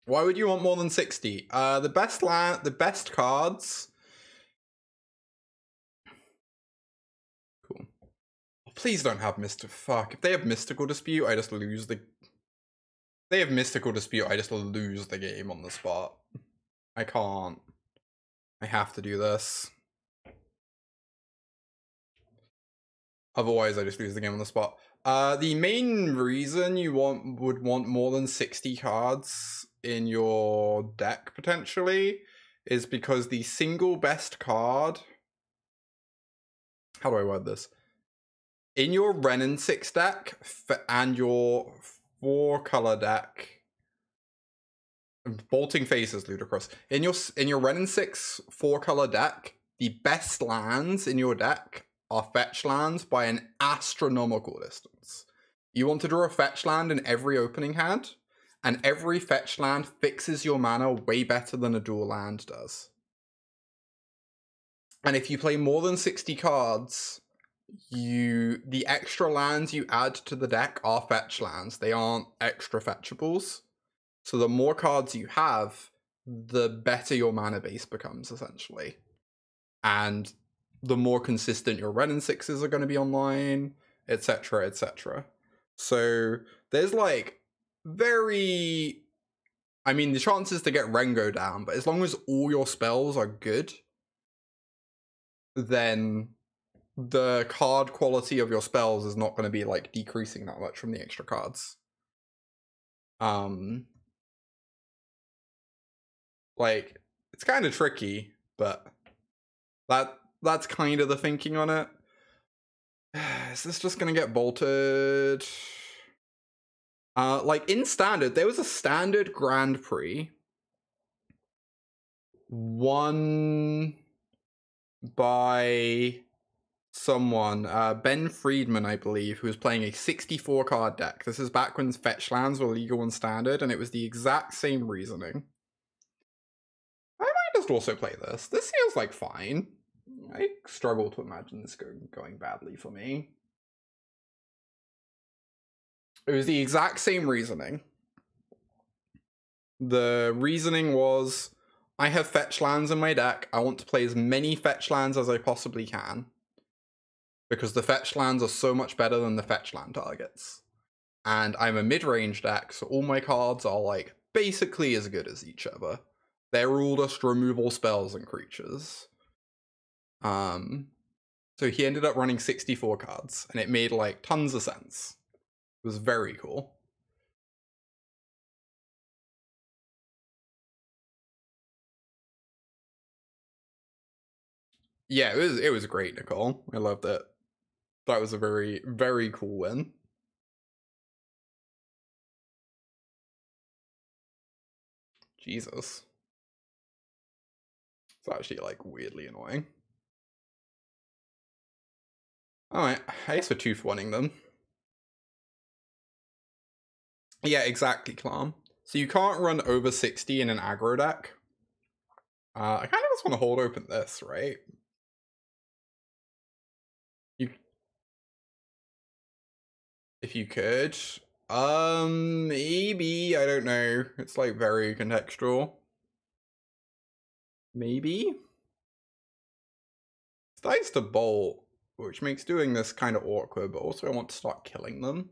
Why would you want more than 60? The best cards. Cool. Please don't have fuck. If they have Mystical Dispute, I just lose the... If they have Mystical Dispute, I just lose the game on the spot. I can't. I have to do this. Otherwise, I just lose the game on the spot. The main reason you would want more than 60 cards in your deck, potentially, is because the single best card... How do I word this? In your Renin 6 deck and your 4-color deck... Bolting Face is ludicrous. In your Renin 6 4-color deck, the best lands in your deck are fetch lands by an astronomical distance. You want to draw a fetch land in every opening hand, and every fetch land fixes your mana way better than a dual land does. And if you play more than 60 cards, the extra lands you add to the deck are fetch lands. They aren't extra fetchables. So the more cards you have, the better your mana base becomes, essentially. And the more consistent your Renin 6s are going to be online, etc., etc. So there's like very... I mean, the chances to get Ren go down, but as long as all your spells are good, then the card quality of your spells is not going to be like decreasing that much from the extra cards. Like, it's kind of tricky, but that's kind of the thinking on it. Is this just gonna get bolted? Like in standard, there was a standard Grand Prix won by someone, Ben Friedman, I believe, who was playing a 64 card deck. This is back when fetch lands were legal in standard, and it was the exact same reasoning. I might just also play this. This feels like fine. I struggle to imagine this going badly for me. It was the exact same reasoning. The reasoning was, I have fetch lands in my deck. I want to play as many fetch lands as I possibly can, because the fetch lands are so much better than the fetch land targets. And I'm a mid-range deck, so all my cards are like basically as good as each other. They're all just removal spells and creatures. So he ended up running 64 cards, and it made like tons of sense. It was very cool. Yeah, it was great, Nicole. I loved it. That was a very, very cool win. Jesus. It's actually like weirdly annoying. Alright, I guess we're 2 for 1ing them. Yeah, exactly, Clam. So you can't run over 60 in an aggro deck. I kind of just want to hold open this, right? If you could. Maybe, I don't know. It's like very contextual. Maybe? It's nice to bolt, which makes doing this kind of awkward, but also I want to start killing them.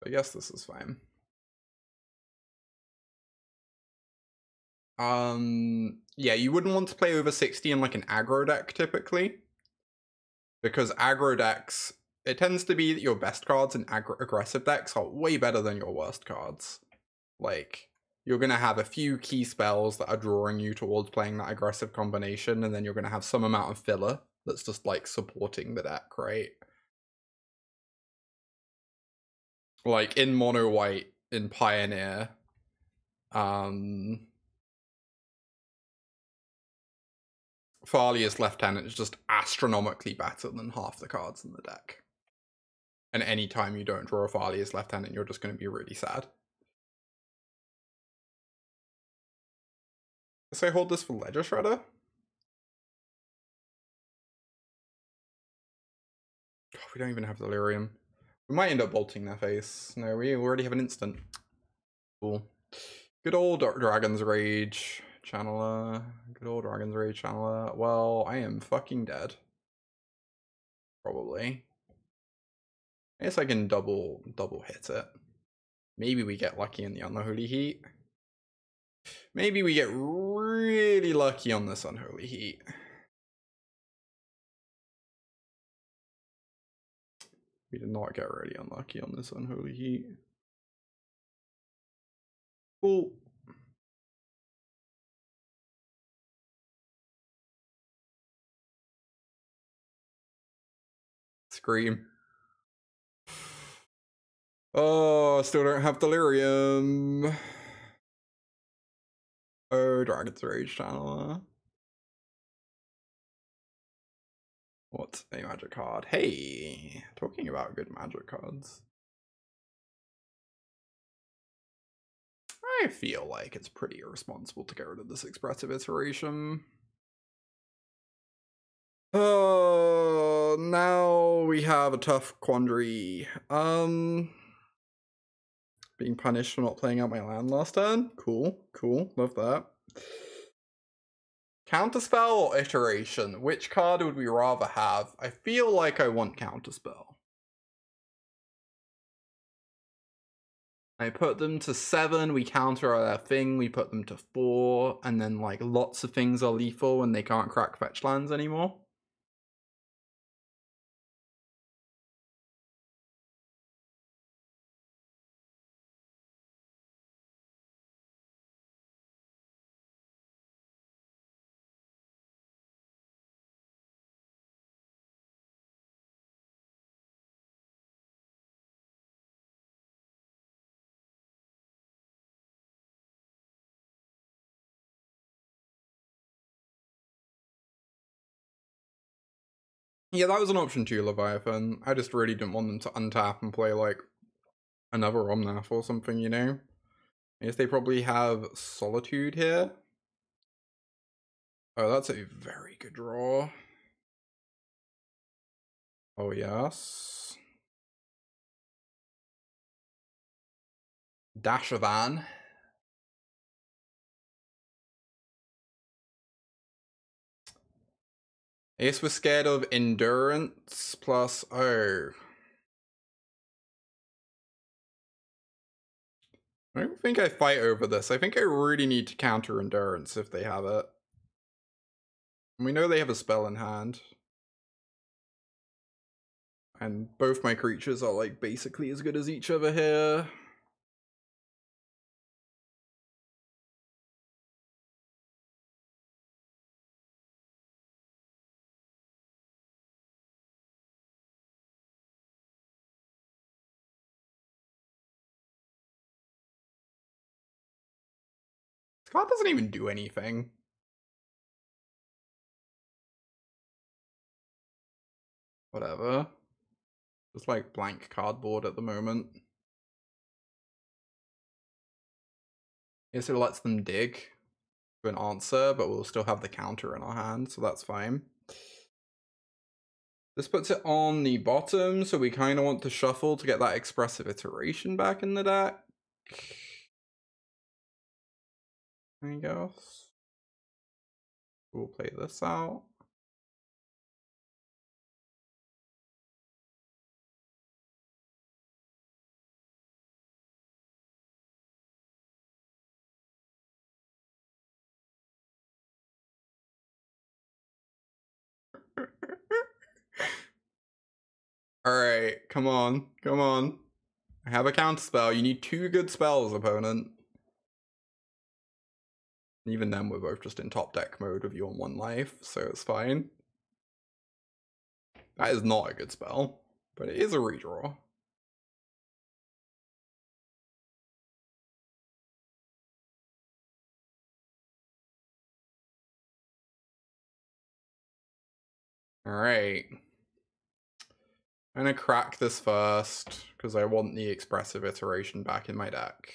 I guess this is fine. Yeah, you wouldn't want to play over 60 in like an aggro deck typically. Because aggro decks, it tends to be that your best cards in aggressive decks are way better than your worst cards. Like, you're going to have a few key spells that are drawing you towards playing that aggressive combination, and then you're going to have some amount of filler that's just like supporting the deck, right? Like in mono white, in Pioneer, Thalia's Lieutenant is just astronomically better than half the cards in the deck. And anytime you don't draw a Thalia's Lieutenant, you're just going to be really sad. So I hold this for Ledger Shredder. Oh, we don't even have Delirium. We might end up bolting their face. No, we already have an instant. Cool. Good old Dragon's Rage Channeler. Good old Dragon's Rage Channeler. Well, I am fucking dead. Probably. I guess I can double hit it. Maybe we get lucky in the Unholy Heat. Maybe we get really lucky on this Unholy Heat. We did not get really unlucky on this Unholy Heat. Cool. Scream. Oh, still don't have Delirium. Oh, Dragon's Rage Channeler. What's a magic card? Hey, talking about good magic cards. I feel like it's pretty irresponsible to get rid of this expressive iteration. Oh, now we have a tough quandary. Being punished for not playing out my land last turn. Cool, cool, love that. Counterspell or iteration? Which card would we rather have? I feel like I want Counterspell. I put them to 7, we counter their thing, we put them to 4, and then like lots of things are lethal and they can't crack fetch lands anymore. Yeah, that was an option too, Leviathan. I just really didn't want them to untap and play like another Omnath or something, you know? I guess they probably have Solitude here. Oh, that's a very good draw. Oh, yes. Dashavan. I guess we're scared of Endurance plus oh. I don't think I fight over this. I think I really need to counter Endurance if they have it. We know they have a spell in hand. And both my creatures are like basically as good as each other here. card doesn't even do anything. Whatever. Just like blank cardboard at the moment. Yes, it lets them dig to an answer, but we'll still have the counter in our hand, so that's fine. This puts it on the bottom, so we kind of want to shuffle to get that expressive iteration back in the deck. I guess. We'll play this out. Alright, come on, come on. I have a counter spell. You need 2 good spells, opponent. Even then, we're both just in top deck mode with you on 1 life, so it's fine. That is not a good spell, but it is a redraw. Alright. I'm gonna crack this first, because I want the expressive iteration back in my deck.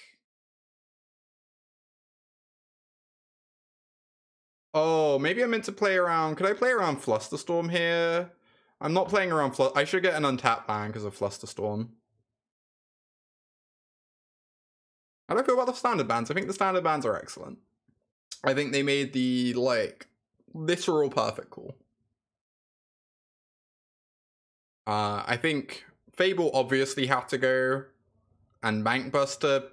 Oh, maybe I meant to play around. Could I play around Flusterstorm here? I'm not playing around I should get an untapped ban because of Flusterstorm. How do I feel about the standard bans? I think the standard bans are excellent. I think they made the, like, literal perfect call. I think Fable obviously had to go, and Bankbuster,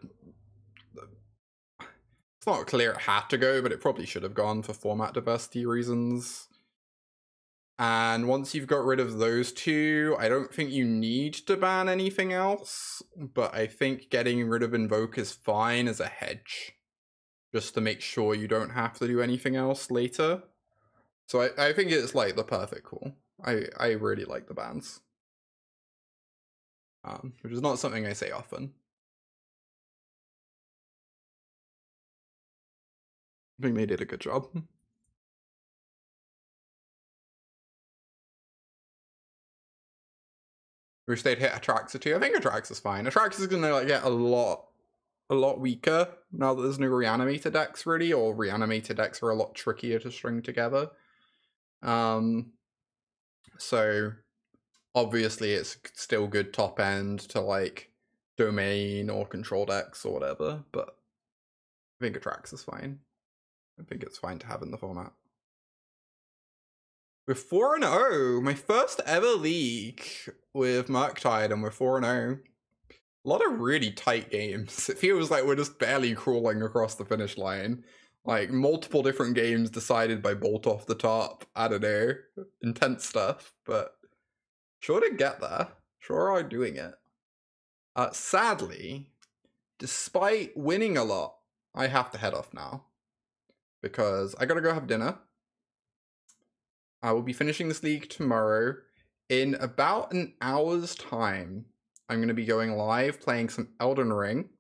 it's not clear it had to go, but it probably should have gone for format diversity reasons. And once you've got rid of those 2, I don't think you need to ban anything else, but I think getting rid of Invoke is fine as a hedge, just to make sure you don't have to do anything else later. So I think it's like the perfect call. I really like the bans. Which is not something I say often. I think they did a good job. Wish they'd hit Atraxa too. I think Atraxa's fine. Atraxa's gonna like get a lot weaker now that there's no reanimated decks really, or reanimated decks are a lot trickier to string together. So obviously it's still good top end to like domain or control decks or whatever, but I think Atraxa's fine. I think it's fine to have in the format. We're 4-0. My first ever league with Murktide, and we're 4-0. A lot of really tight games. It feels like we're just barely crawling across the finish line. Like, multiple different games decided by bolt off the top. I don't know. Intense stuff, but sure to get there. Sure are doing it. Sadly, despite winning a lot, I have to head off now. Because I gotta go have dinner. I will be finishing this league tomorrow. In about an hour's time, I'm going to be going live playing some Elden Ring.